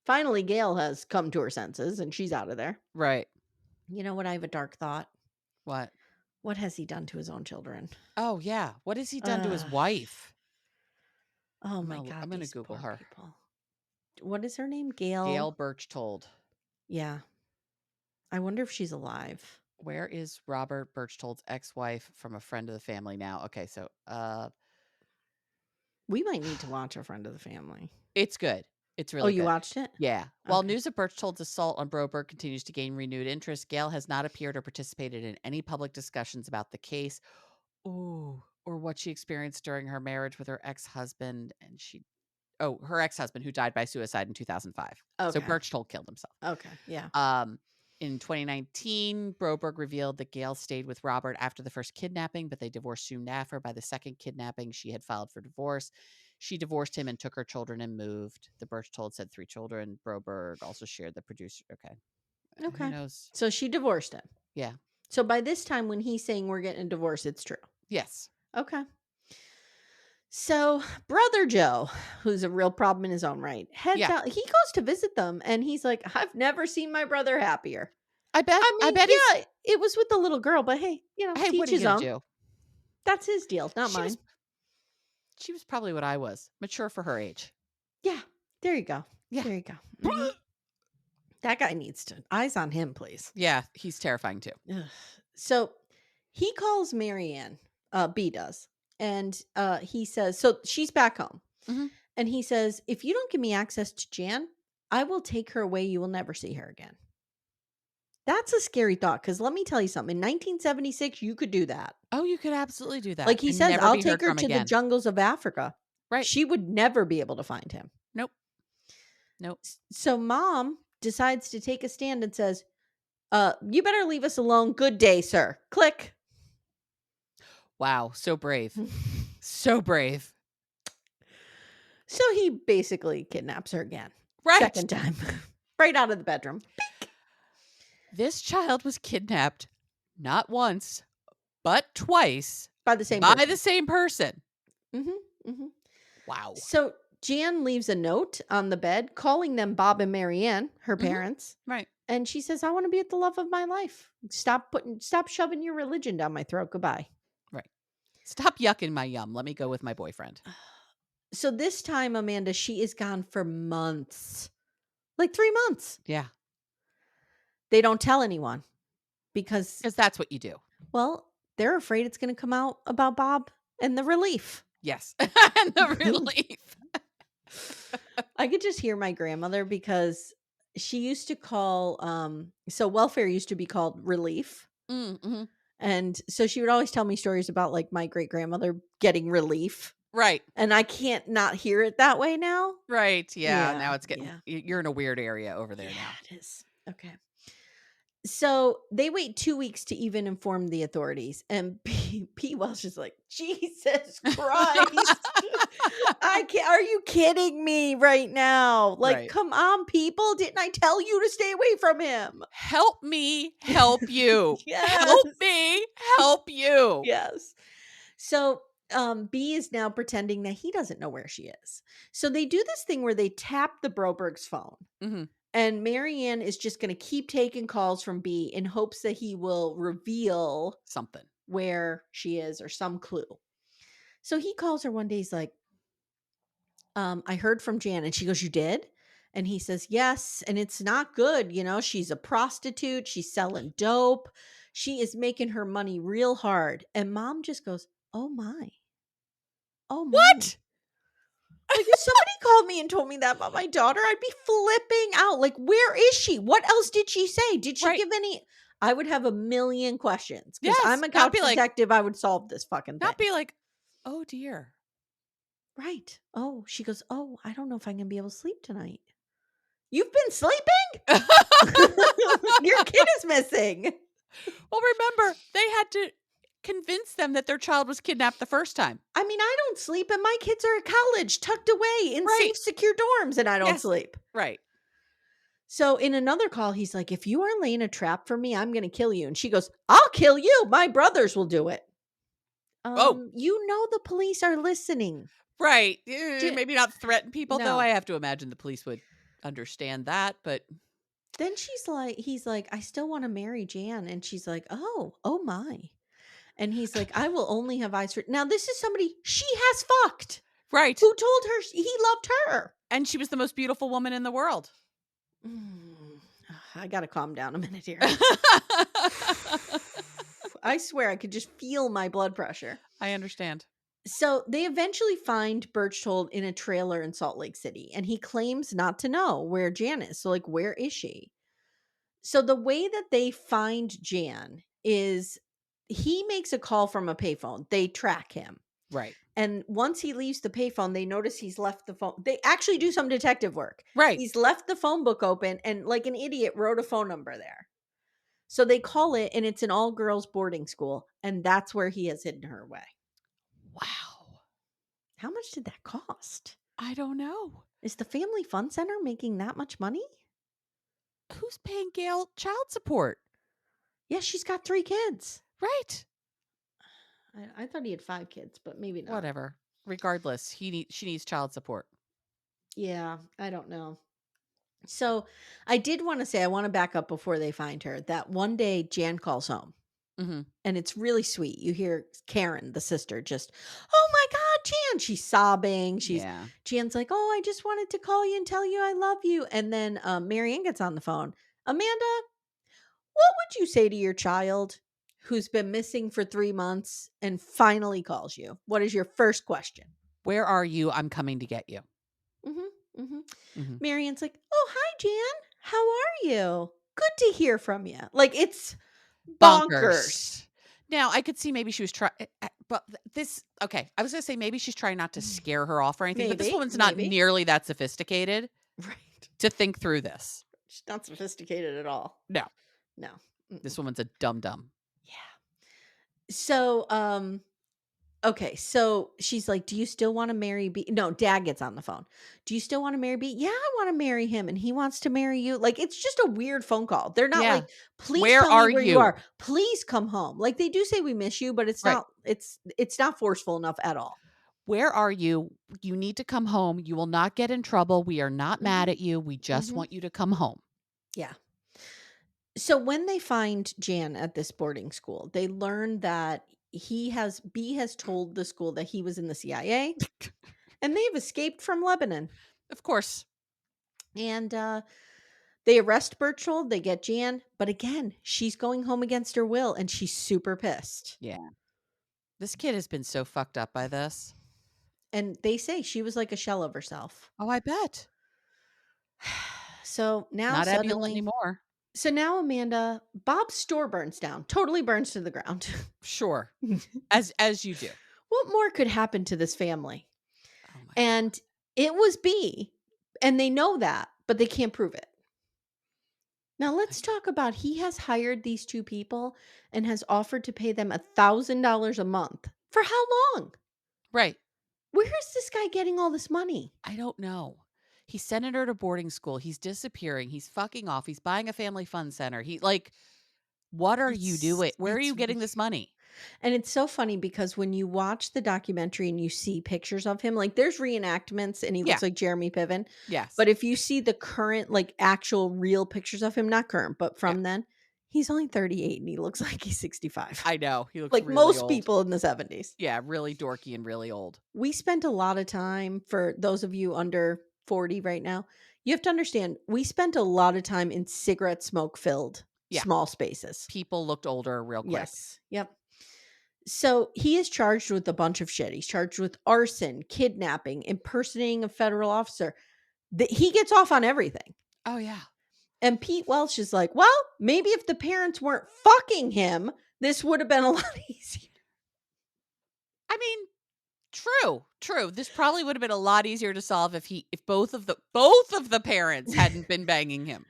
S1: Finally, Gail has come to her senses and she's out of there.
S2: Right.
S1: You know what? I have a dark thought.
S2: What?
S1: What has he done to his own children?
S2: Oh, yeah. What has he done to his
S1: Ugh.
S2: wife?
S1: Oh
S2: I'm
S1: my
S2: gonna I'm
S1: God,
S2: gonna
S1: these
S2: Google
S1: poor
S2: her.
S1: people. What is her name? Gail?
S2: Gail Birchtold.
S1: Yeah. I wonder if she's alive.
S2: Where is Robert Birchtold's ex-wife from a friend of the family now? Okay, so,
S1: We might need to watch A Friend of the Family.
S2: it's good. It's
S1: Oh,
S2: really
S1: you
S2: good.
S1: watched it?
S2: Yeah. While
S1: Okay.
S2: news of Birchtold's assault on Broberg continues to gain renewed interest, Gail has not appeared or participated in any public discussions about the case. Ooh, or what she experienced during her marriage with her ex-husband, and her ex-husband who died by suicide in 2005. So
S1: Okay.
S2: Birchtold killed himself.
S1: Okay. Yeah.
S2: In 2019, Broberg revealed that Gail stayed with Robert after the first kidnapping, but they divorced soon after. By the second kidnapping, she had filed for divorce. She divorced him and took her children and moved. The Birchtold said 3 children. Broberg also shared the producer. Okay. Who
S1: Okay.
S2: knows?
S1: So she divorced him.
S2: Yeah.
S1: So by this time, when he's saying we're getting a divorce, it's true.
S2: Yes.
S1: Okay. So brother Joe, who's a real problem in his own right, heads
S2: Yeah.
S1: out. He goes to visit them and he's like, I've never seen my brother happier.
S2: I bet
S1: I
S2: I
S1: mean,
S2: bet he's
S1: yeah, it was with the little girl, but hey,
S2: hey, what
S1: teach
S2: are you
S1: his
S2: gonna
S1: own.
S2: do?
S1: That's his deal, not
S2: She was
S1: mine.
S2: she was probably what I was, mature for her age.
S1: Yeah. There you go.
S2: Yeah.
S1: There you go. Mhm. That guy needs to eyes on him, please.
S2: Yeah, he's terrifying too.
S1: Ugh. So he calls Marianne, B does, and he says, so she's back home.
S2: Mhm.
S1: And he says, if you don't give me access to Jan, I will take her away. You will never see her again. That's a scary thought because let me tell you something. In 1976, you could do that.
S2: Oh, you could absolutely do that
S1: Like he
S2: and
S1: says,
S2: never
S1: I'll
S2: be
S1: take
S2: heard
S1: her
S2: from
S1: to the
S2: again.
S1: jungles of Africa.
S2: Right.
S1: She would never be able to find him.
S2: Nope. Nope.
S1: So mom decides to take a stand and says, you better leave us alone. Good day, sir. Click.
S2: Wow, so brave. So brave.
S1: So he basically kidnaps her again.
S2: Right.
S1: Second time. Right out of the bedroom.
S2: This child was kidnapped not once, but twice
S1: By the same
S2: by
S1: person.
S2: the same person.
S1: Mm-hmm.
S2: Wow.
S1: So Jan leaves a note on the bed calling them Bob and Marianne, her
S2: Mhm.
S1: parents.
S2: Right.
S1: And she says, I want to be at the love of my life. Stop shoving your religion down my throat. Goodbye.
S2: Right. Stop yucking my yum. Let me go with my boyfriend.
S1: So this time, Amanda, she is gone for months. Like 3 months.
S2: Yeah,
S1: They don't tell anyone because,
S2: because that's what you do.
S1: well, they're afraid it's gonna come out about Bob and the relief.
S2: Yes, and the relief.
S1: I could just hear my grandmother because she used to call, so welfare used to be called relief,
S2: Mhm.
S1: and so she would always tell me stories about, like, my great-grandmother getting relief,
S2: Right,
S1: and I can't not hear it that way now.
S2: right, yeah,
S1: Yeah,
S2: now it's getting
S1: yeah.
S2: you're in a weird area over there
S1: Yeah,
S2: now.
S1: it is. Okay. So they wait 2 weeks to even inform the authorities, and P. Welsh is like, "Jesus Christ. I can't are you kidding me right now? Like,
S2: Right.
S1: come on, people. Didn't I tell you to stay away from him?"
S2: Help me help you.
S1: Yes.
S2: Help me help you.
S1: Yes. So, B is now pretending that he doesn't know where she is. So they do this thing where they tap the Broberg's phone.
S2: Mhm.
S1: And Marianne is just gonna keep taking calls from B in hopes that he will reveal
S2: Something.
S1: where she is or some clue. So he calls her one day, he's like, "I heard from Jan." And she goes, "You did?" And he says, "Yes, and it's not good, she's a prostitute, she's selling dope, she is making her money real hard." And mom just goes, "Oh my. Oh my."
S2: What?
S1: Like, if somebody called me and told me that about my daughter, I'd be flipping out. Like, where is she? What else did she say? Did she
S2: Right.
S1: give any I would have a million questions because 'cause I'm
S2: Yes,
S1: a couch detective, I would solve this fucking
S2: not
S1: thing.
S2: be like, "Oh, dear."
S1: Right. Oh, she goes, "Oh, I don't know if I'm gonna be able to sleep tonight." "You've been sleeping? Your kid is missing."
S2: Well, remember, they had to convince them that their child was kidnapped the first time.
S1: I mean, I don't sleep, and my kids are at college, tucked away in
S2: Right.
S1: safe, secure dorms, and I don't
S2: Yes.
S1: sleep.
S2: Right.
S1: So in another call, he's like, "If you are laying a trap for me, I'm gonna kill you." And she goes, "I'll kill you. My brothers will do it."
S2: Oh,
S1: The police are listening.
S2: right.
S1: J-
S2: Maybe not threaten people, though.
S1: no.
S2: I have to imagine the police would understand that, but
S1: Then he's like, "I still want to marry Jan." And she's like, "Oh my." And he's like, "I will only have eyes for." Now, this is somebody she has fucked
S2: right.
S1: who told her he loved her.
S2: And she was the most beautiful woman in the world.
S1: Mm, I got to calm down a minute here. I swear I could just feel my blood pressure.
S2: I understand.
S1: So they eventually find Berchtold in a trailer in Salt Lake City, and he claims not to know where Jan is. So, like, where is she? So the way that they find Jan is he makes a call from a payphone. They track him.
S2: Right.
S1: And once he leaves the payphone, they notice he's left the phone. They actually do some detective work.
S2: Right.
S1: He's left the phone book open and, like an idiot, wrote a phone number there. So they call it, and it's an all girls boarding school. And that's where he has hidden her away.
S2: Wow.
S1: How much did that cost?
S2: I don't know.
S1: Is the Family Fun Center making that much money?
S2: Who's paying Gail child support?
S1: Yeah, she's got 3 kids.
S2: Right.
S1: I thought he had 5 kids, but maybe not.
S2: Whatever. Regardless, she needs child support.
S1: Yeah, I don't know. So I did want to say, I want to back up before they find her, that one day Jan calls home,
S2: Mhm.
S1: and it's really sweet. You hear Karen, the sister, just, "Oh my God, Jan." She's sobbing.
S2: Yeah.
S1: Jan's like, "Oh, I just wanted to call you and tell you I love you." And then Marianne gets on the phone. "Amanda, what would you say to your child who's been missing for 3 months and finally calls you? What is your first question?"
S2: Where are you? I'm coming to get you.
S1: Mhm, mhm.
S2: Mhm.
S1: Marianne's like, "Oh, hi, Jan. How are you? Good to hear from you." Like, it's bonkers.
S2: Bonkers. Now, I could see maybe she was trying, but this okay, I was gonna say maybe she's trying not to scare her off or anything, but this
S1: Maybe,
S2: woman's not
S1: maybe.
S2: nearly that sophisticated
S1: Right.
S2: to think through this.
S1: She's not sophisticated at all.
S2: No,
S1: No.
S2: this
S1: Mm-mm.
S2: woman's a dum dum.
S1: Yeah. So, okay, so she's like, "Do you still wanna marry B?" No, dad gets on the phone. "Do you still wanna marry B?" "Yeah, I wanna marry him, and he wants to marry you." Like, it's just a weird phone call. They're not
S2: Yeah.
S1: like, "Please
S2: Where
S1: tell me
S2: are
S1: where you
S2: you?
S1: are. Please come home." Like, they do say, "We miss you," but
S2: Right.
S1: it's not forceful enough at all.
S2: Where are you? You need to come home. You will not get in trouble. We are not mad
S1: Mhm,
S2: at you. We just
S1: mhm.
S2: want you to come home.
S1: Yeah. So when they find Jan at this boarding school, they learn that B has told the school that he was in the CIA, and they've escaped from Lebanon.
S2: Of course.
S1: And they arrest Birchall, they get Jan, but again, she's going home against her will and she's super pissed.
S2: Yeah. This kid has been so fucked up by this.
S1: And they say she was like a shell of herself.
S2: Oh, I bet.
S1: So now
S2: Not Ebula
S1: suddenly,
S2: anymore.
S1: so now Amanda, Bob's store burns down, totally burns to the ground.
S2: Sure. As you do.
S1: What more could happen to this family?
S2: Oh my god.
S1: And it was B, and they know that, but they can't prove it. Now let's talk about he has hired these two people and has offered to pay them $1,000 a month. For how long?
S2: Right.
S1: Where is this guy getting all this money?
S2: I don't know. He's sending her to boarding school. He's disappearing. He's fucking off. He's buying a family fun center. He like, what are you doing? Where are
S1: It's
S2: you getting this money?
S1: and it's so funny because when you watch the documentary and you see pictures of him, like there's reenactments and he
S2: Yeah.
S1: looks like Jeremy Piven.
S2: Yes.
S1: But if you see the current, like actual real pictures of him, not current, but
S2: Yeah.
S1: from then, he's only 38 and he looks like he's 65.
S2: I know. He looks
S1: Like
S2: really
S1: most
S2: old.
S1: people in the 70s.
S2: Yeah, really dorky and really old.
S1: We spent a lot of time, for those of you under 40 right now, you have to understand, we spent a lot of time in cigarette smoke filled
S2: Yeah.
S1: small spaces.
S2: People looked older real quick.
S1: Yes. Yep. So he is charged with a bunch of shit. He's charged with arson, kidnapping, impersonating a federal officer. He gets off on everything.
S2: Oh yeah.
S1: And Pete Welsh is like, well, maybe if the parents weren't fucking him, this would have been a lot easier.
S2: I mean, true, true. This probably would have been a lot easier to solve if both of the parents hadn't been banging him.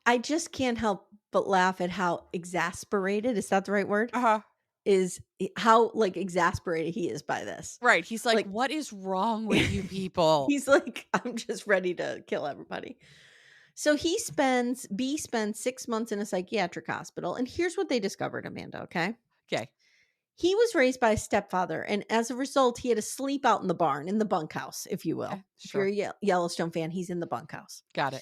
S1: I just can't help but laugh at how exasperated, is that the right word?
S2: Uh-huh.
S1: Is how like exasperated he is by this.
S2: Right. He's like,
S1: Like
S2: "What is wrong with you people?"
S1: he's like, I'm just ready to kill everybody. So B spends 6 months in a psychiatric hospital. And here's what they discovered, Amanda. Okay.
S2: Okay.
S1: He was raised by a stepfather. And as a result, he had to sleep out in the barn, in the bunkhouse, if you will.
S2: Okay.
S1: If you're
S2: Sure.
S1: a Yellowstone fan, he's in the bunkhouse.
S2: Got it.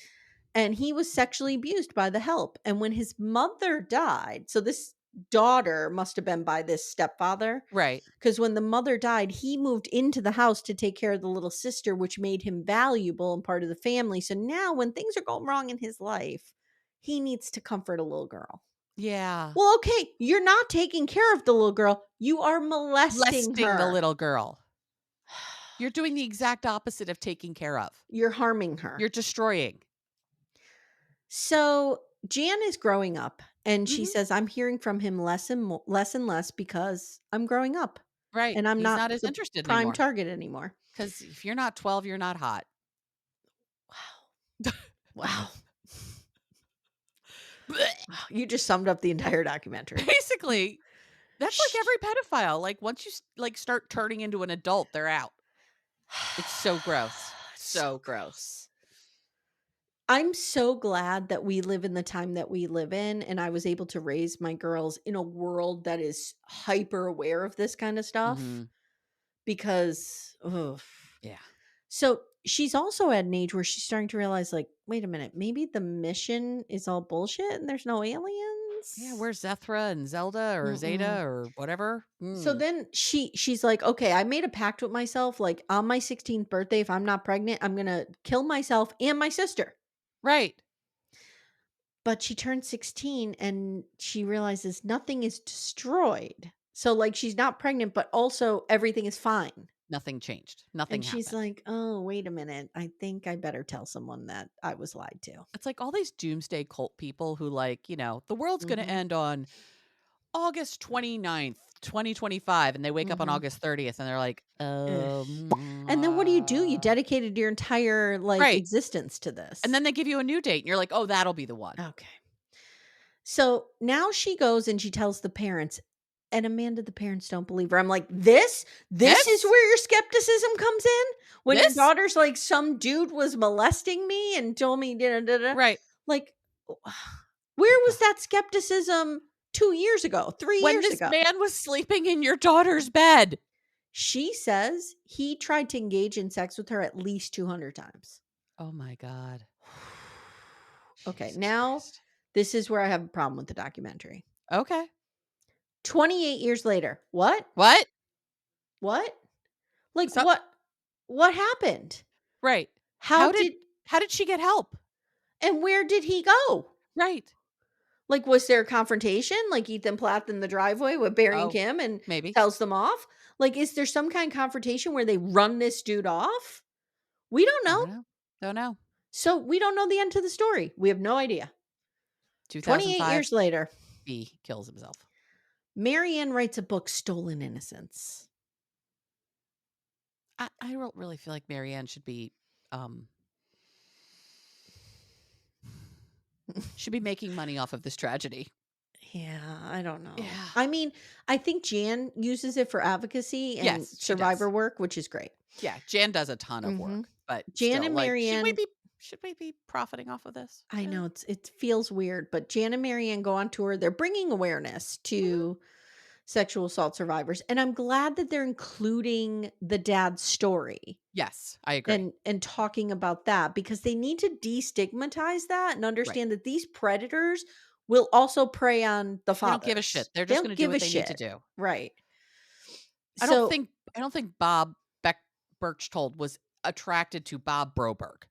S1: And he was sexually abused by the help. And when his mother died, so this daughter must have been by this stepfather,
S2: Right.
S1: because when the mother died, he moved into the house to take care of the little sister, which made him valuable and part of the family. So now when things are going wrong in his life, he needs to comfort a little girl.
S2: Yeah.
S1: Well, okay, you're not taking care of the little girl. You are molesting
S2: Molesting the
S1: her.
S2: little girl. You're doing the exact opposite of taking care of.
S1: You're harming her.
S2: You're destroying.
S1: So Jan is growing up and she
S2: Mhm.
S1: says, I'm hearing from him less and less because I'm growing up
S2: Right.
S1: and I'm
S2: He's
S1: not
S2: not as
S1: the
S2: interested
S1: prime
S2: anymore.
S1: target anymore.
S2: Because if you're not 12, you're not hot.
S1: Wow. Wow. Wow. You just summed up the entire documentary.
S2: Basically, that's like every pedophile. Like once you like start turning into an adult, they're out. It's so gross. So gross.
S1: I'm so glad that we live in the time that we live in, and I was able to raise my girls in a world that is hyper aware of this kind of stuff
S2: Mhm.
S1: because, ugh.
S2: Yeah.
S1: So she's also at an age where she's starting to realize, like, wait a minute, maybe the mission is all bullshit and there's no
S2: Yeah,
S1: aliens.
S2: where's Zethra and Zelda or
S1: Mm-mm.
S2: Zeta or whatever?
S1: So then she's like, okay, I made a pact with myself. Like on my 16th birthday, if I'm not pregnant, I'm gonna kill myself and my sister.
S2: Right.
S1: But she turned 16 and she realizes nothing is destroyed. So like she's not pregnant, but also everything is fine.
S2: Nothing changed. Nothing
S1: And she's
S2: happened.
S1: like, oh, wait a minute. I think I better tell someone that I was lied to.
S2: It's like all these doomsday cult people who like, the world's going to
S1: Mm-hmm.
S2: end on August 29th, 2025 and they wake up on
S1: Mm-hmm.
S2: August 30th and they're like,
S1: And then what do? You dedicated your entire like
S2: right.
S1: existence to
S2: And
S1: this.
S2: then they give you a new date and you're like, "Oh, that'll be the one."
S1: Okay. So now she goes and she tells the parents, and Amanda, the parents don't believe her. I'm like, this is
S2: This?
S1: where your skepticism comes in? When your
S2: This?
S1: daughter's like, some dude was molesting me and told me da da da.
S2: Right.
S1: Like, where was
S2: Ugh.
S1: that skepticism 2 years ago, 3
S2: When
S1: years
S2: this
S1: ago?
S2: man was sleeping in your daughter's bed.
S1: She says he tried to engage in sex with her at least 200 times.
S2: Oh my god.
S1: Okay,
S2: Jesus
S1: now
S2: Christ.
S1: this is where I have a problem with the documentary.
S2: Okay.
S1: 28 years later. What?
S2: What?
S1: What? Like
S2: So
S1: what happened?
S2: right.
S1: How
S2: How did
S1: did
S2: How did she get help?
S1: And where did he go?
S2: Right.
S1: Like, was there a confrontation? Like Ethan Platt in the driveway with Barry and
S2: Oh,
S1: Kim and
S2: maybe.
S1: tells them off? Like, is there some kind of confrontation where they run this dude off? We don't
S2: I
S1: know.
S2: don't know. Don't know.
S1: So we don't know the end to the story. We have no idea. 28
S2: 2005,
S1: years later,
S2: he kills himself.
S1: Marianne writes a book, Stolen Innocence.
S2: I don't really feel like Marianne um should be making money off of this tragedy.
S1: Yeah, I don't know.
S2: Yeah.
S1: I mean, I think Jan uses it for advocacy and
S2: Yes, she
S1: survivor
S2: does.
S1: work, which is great.
S2: Yeah, Jan does a ton of
S1: Mhm.
S2: work, but
S1: Jan
S2: still,
S1: and
S2: like,
S1: Marianne,
S2: should we be profiting off of this?
S1: I know it feels weird, but Jan and Marianne go on tour. They're bringing awareness
S2: Mhm.
S1: to sexual assault survivors, and I'm glad that they're including the dad's story
S2: Yes, I agree.
S1: and talking about that because they need to destigmatize that and
S2: Right.
S1: understand that these predators will also prey on the
S2: They don't give a shit.
S1: fathers.
S2: They're
S1: They
S2: just
S1: don't
S2: gonna do
S1: give
S2: what
S1: a
S2: they need to
S1: shit.
S2: do.
S1: Right.
S2: I don't
S1: So
S2: think I don't think Bob Beck Berchtold was attracted to Bob Broberg.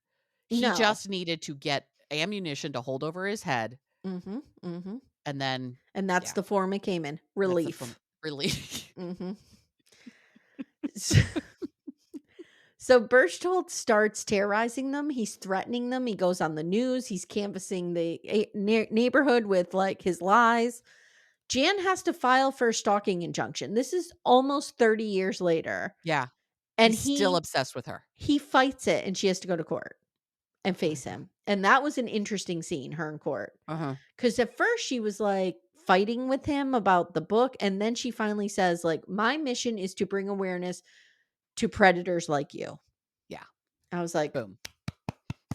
S2: He
S1: no.
S2: just needed to get ammunition to hold over his head,
S1: Mhm. Mhm.
S2: and then
S1: And that's
S2: yeah,
S1: the form it came in.
S2: that's the form
S1: Relief.
S2: relief.
S1: Mhm. So Berchtold starts terrorizing them. He's threatening them. He goes on the news. He's canvassing the neighborhood with like his lies. Jan has to file for a stalking injunction. This is almost 30 years later.
S2: Yeah.
S1: And
S2: He's still obsessed with her.
S1: he fights it and she has to go to court and
S2: Oh my
S1: face
S2: god.
S1: him. And that was an interesting scene, her in court.
S2: Uh-huh.
S1: Cuz at first she was like fighting with him about the book and then she finally says like my mission is to bring awareness to predators like you.
S2: Yeah.
S1: I was like,
S2: Boom.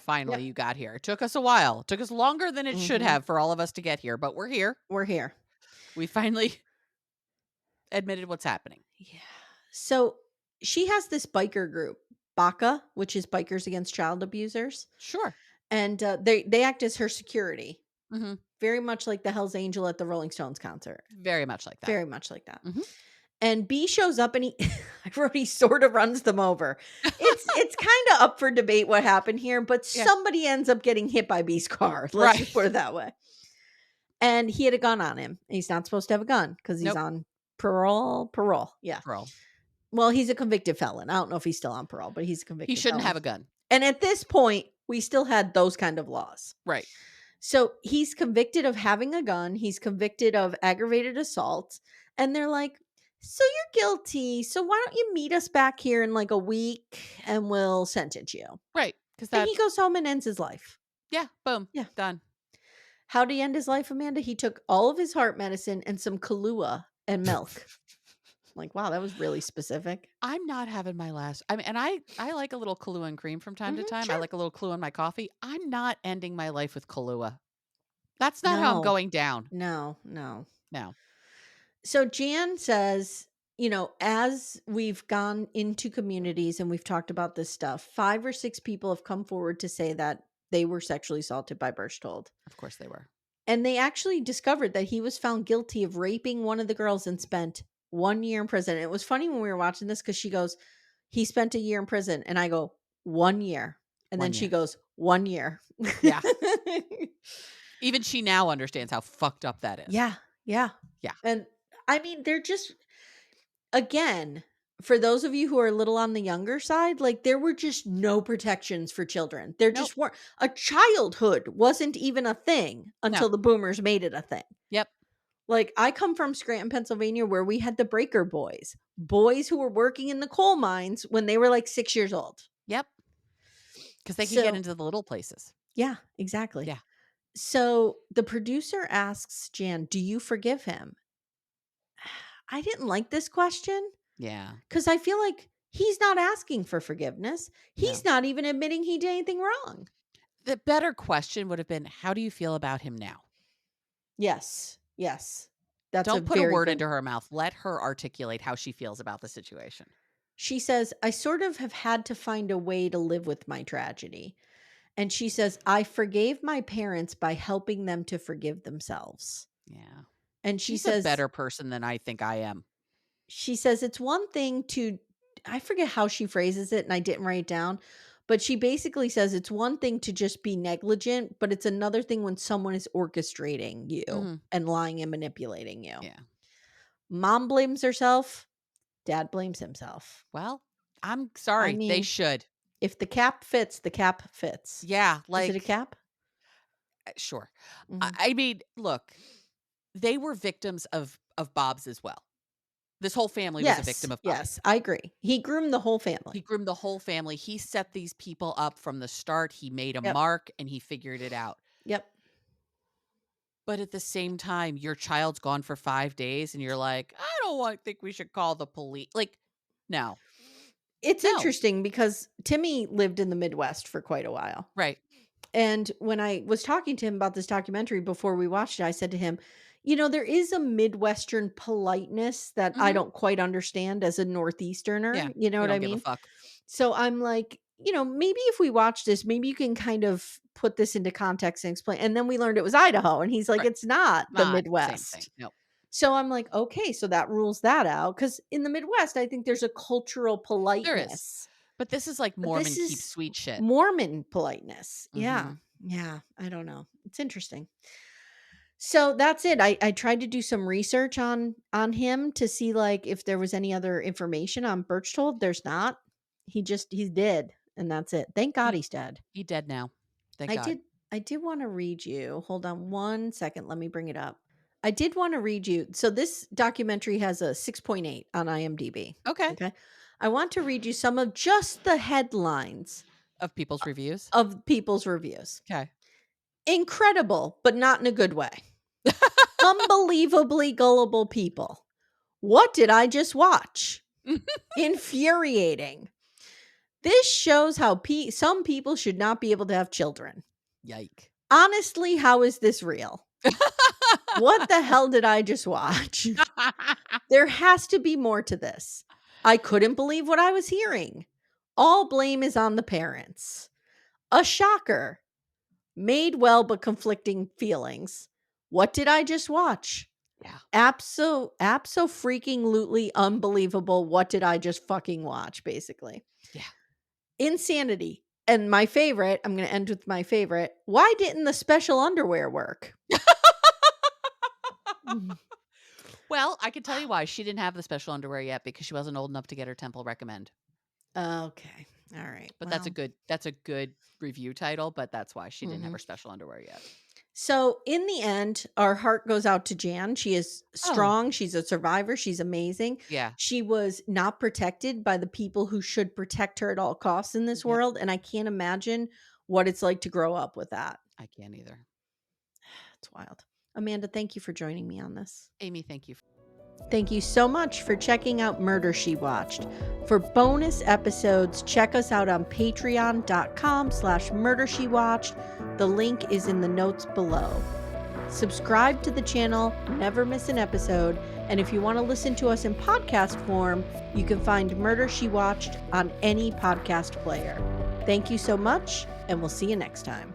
S2: Finally,
S1: yep.
S2: you got here. It took us a while. It took us longer than it should
S1: Mhm.
S2: have for all of us to get here, but we're here.
S1: We're here.
S2: We finally admitted what's happening.
S1: Yeah. So she has this biker group, BACA, which is Bikers Against Child Abusers,
S2: Sure.
S1: and they act as her security,
S2: Mhm.
S1: very much like the Hell's Angel at the Rolling Stones concert,
S2: Very much like that.
S1: very much like that.
S2: Mhm.
S1: And B shows up and he, I wrote he sort of runs them over. It's kind of up for debate what happened here, but
S2: Yeah.
S1: somebody ends up getting hit by B's car. Let's just put
S2: Right.
S1: it that way. And he had a gun on him. He's not supposed to have a gun because he's
S2: Nope.
S1: on parole. Parole, yeah.
S2: Girl.
S1: Well, he's a convicted felon. I don't know if he's still on parole, but he's a
S2: He
S1: convicted
S2: shouldn't
S1: felon.
S2: have a gun.
S1: And at this point, we still had those kind of laws.
S2: Right.
S1: So he's convicted of having a gun. He's convicted of aggravated assault. And they're like, so you're guilty. So why don't you meet us back here in like a week and we'll sentence you?
S2: Right. Because
S1: And
S2: that
S1: he goes home and ends his life.
S2: yeah, boom.
S1: Yeah.
S2: Done.
S1: How did he end his life, Amanda? He took all of his heart medicine and some Kahlua and milk. Like, wow, that was really specific.
S2: I'm not having my last I mean, and I like a little Kahlua and cream from time to time. I
S1: Sure.
S2: like a little Kahlua in my coffee. I'm not ending my life with Kahlua. That's not how I'm
S1: No,
S2: going down.
S1: no, no.
S2: No.
S1: So Jan says, as we've gone into communities and we've talked about this stuff, 5 or 6 people have come forward to say that they were sexually assaulted by Berchtold.
S2: Of course they were.
S1: And they actually discovered that he was found guilty of raping one of the girls and spent 1 year in prison. And it was funny when we were watching this because she goes, he spent a year in prison. And I go, 1 year. And then
S2: 1
S1: she
S2: year.
S1: goes, 1 year.
S2: Yeah. Even she now understands how fucked up that is.
S1: Yeah. Yeah.
S2: Yeah.
S1: And I mean, they're just, again, for those of you who are a little on the younger side, like there were just no protections for children. There
S2: Nope.
S1: just weren't. A childhood wasn't even a thing
S2: No.
S1: until the boomers made it a thing.
S2: Yep.
S1: Like I come from Scranton, Pennsylvania, where we had the breaker boys who were working in the coal mines when they were like 6 years old.
S2: Yep. Because they could get
S1: So,
S2: into the little places.
S1: yeah, exactly.
S2: Yeah.
S1: So the producer asks Jan, do you forgive him? I didn't like this question.
S2: Yeah.
S1: Because I feel like he's not asking for forgiveness. He's
S2: No.
S1: not even admitting he did anything wrong.
S2: The better question would have been, how do you feel about him now?
S1: Yes. Yes. That's a
S2: Don't put a
S1: very
S2: word
S1: good.
S2: into her mouth. Let her articulate how she feels about the situation.
S1: She says, I sort of have had to find a way to live with my tragedy. And she says, I forgave my parents by helping them to forgive themselves.
S2: Yeah.
S1: And
S2: She's a better person than I think I am.
S1: she says, it's one thing to, I forget how she phrases it and I didn't write it down, But she basically says it's one thing to just be negligent, but it's another thing when someone is orchestrating you
S2: Mhm.
S1: and lying and manipulating you.
S2: Yeah.
S1: Mom blames herself, dad blames himself.
S2: Well, I'm
S1: I
S2: sorry, they
S1: mean,
S2: should.
S1: if the cap fits, the cap fits.
S2: Yeah,
S1: Is it a
S2: like,
S1: cap?
S2: sure. I
S1: Mhm.
S2: I mean, look, they were victims of Bob's as well. This whole family was a
S1: Yes,
S2: victim of
S1: yes,
S2: Bob's.
S1: I agree. He groomed the whole
S2: He
S1: family.
S2: groomed the whole family. He set these people up from the start. He made a
S1: Yep,
S2: mark and he figured it out.
S1: yep.
S2: But at the same time, your child's gone for 5 days and you're like, "I don't want think we should call the police." Like, no.
S1: It's
S2: No.
S1: interesting because Timmy lived in the Midwest for quite a while.
S2: Right.
S1: And when I was talking to him about this documentary before we watched it, I said to him, there is a Midwestern politeness that I
S2: Mhm.
S1: don't quite understand as a Northeasterner.
S2: Yeah.
S1: You know
S2: We
S1: what I
S2: don't give a
S1: mean?
S2: fuck.
S1: So I'm like, maybe if we watch this, maybe you can kind of put this into context and explain. And then we learned it was Idaho. And he's like,
S2: Right.
S1: it's not the
S2: Not the same thing.
S1: Midwest.
S2: No.
S1: So I'm like, okay, so that rules that out. Cause in the Midwest, I think there's a cultural
S2: There is.
S1: politeness.
S2: But this is like
S1: But this
S2: Mormon keep
S1: is
S2: sweet shit.
S1: Mormon politeness. Yeah.
S2: Mhm.
S1: Yeah. I don't know. It's interesting. So that's it. I tried to do some research on him to see like if there was any other information on Birchtold. There's not. He's dead and that's it. Thank God
S2: He
S1: he's dead.
S2: he dead now. Thank
S1: I
S2: God.
S1: did I did want to read you. Hold on one second. Let me bring it up. I did want to read you. So this documentary has a 6.8 on IMDb.
S2: Okay.
S1: Okay. I want to read you some of just the headlines
S2: Of people's reviews?
S1: of people's reviews.
S2: Okay.
S1: Incredible, but not in a good way. Unbelievably gullible people. What did I just watch? Infuriating. This shows how some people should not be able to have children.
S2: Yike.
S1: Honestly, how is this real? What the hell did I just watch? There has to be more to this. I couldn't believe what I was hearing. All blame is on the parents. A shocker. Made well but conflicting feelings. What did I just watch?
S2: Yeah.
S1: Abso freaking lootly unbelievable. What did I just fucking watch? Basically,
S2: Yeah.
S1: insanity. And my favorite, I'm going to end with my favorite. Why didn't the special underwear work? Mhm.
S2: Well, I can tell you why. She didn't have the special underwear yet because she wasn't old enough to get her temple recommend.
S1: Okay. All right.
S2: But
S1: Well,
S2: that's a good review title, but that's why she didn't have
S1: mhm.
S2: her special underwear yet.
S1: So in the end, our heart goes out to Jan. She is
S2: Oh,
S1: strong. She's a survivor. She's amazing.
S2: yeah.
S1: She was not protected by the people who should protect her at all costs in this
S2: Yep.
S1: world. And I can't imagine what it's like to grow up with that.
S2: I can't either.
S1: It's wild. Amanda, thank you for joining me on this.
S2: Amy, thank you.
S1: Thank you so much for checking out Murder She Watched. For bonus episodes, check us out on patreon.com/murdershewatched. The link is in the notes below. Subscribe to the channel, never miss an episode. And if you want to listen to us in podcast form, you can find Murder She Watched on any podcast player. Thank you so much, and we'll see you next time.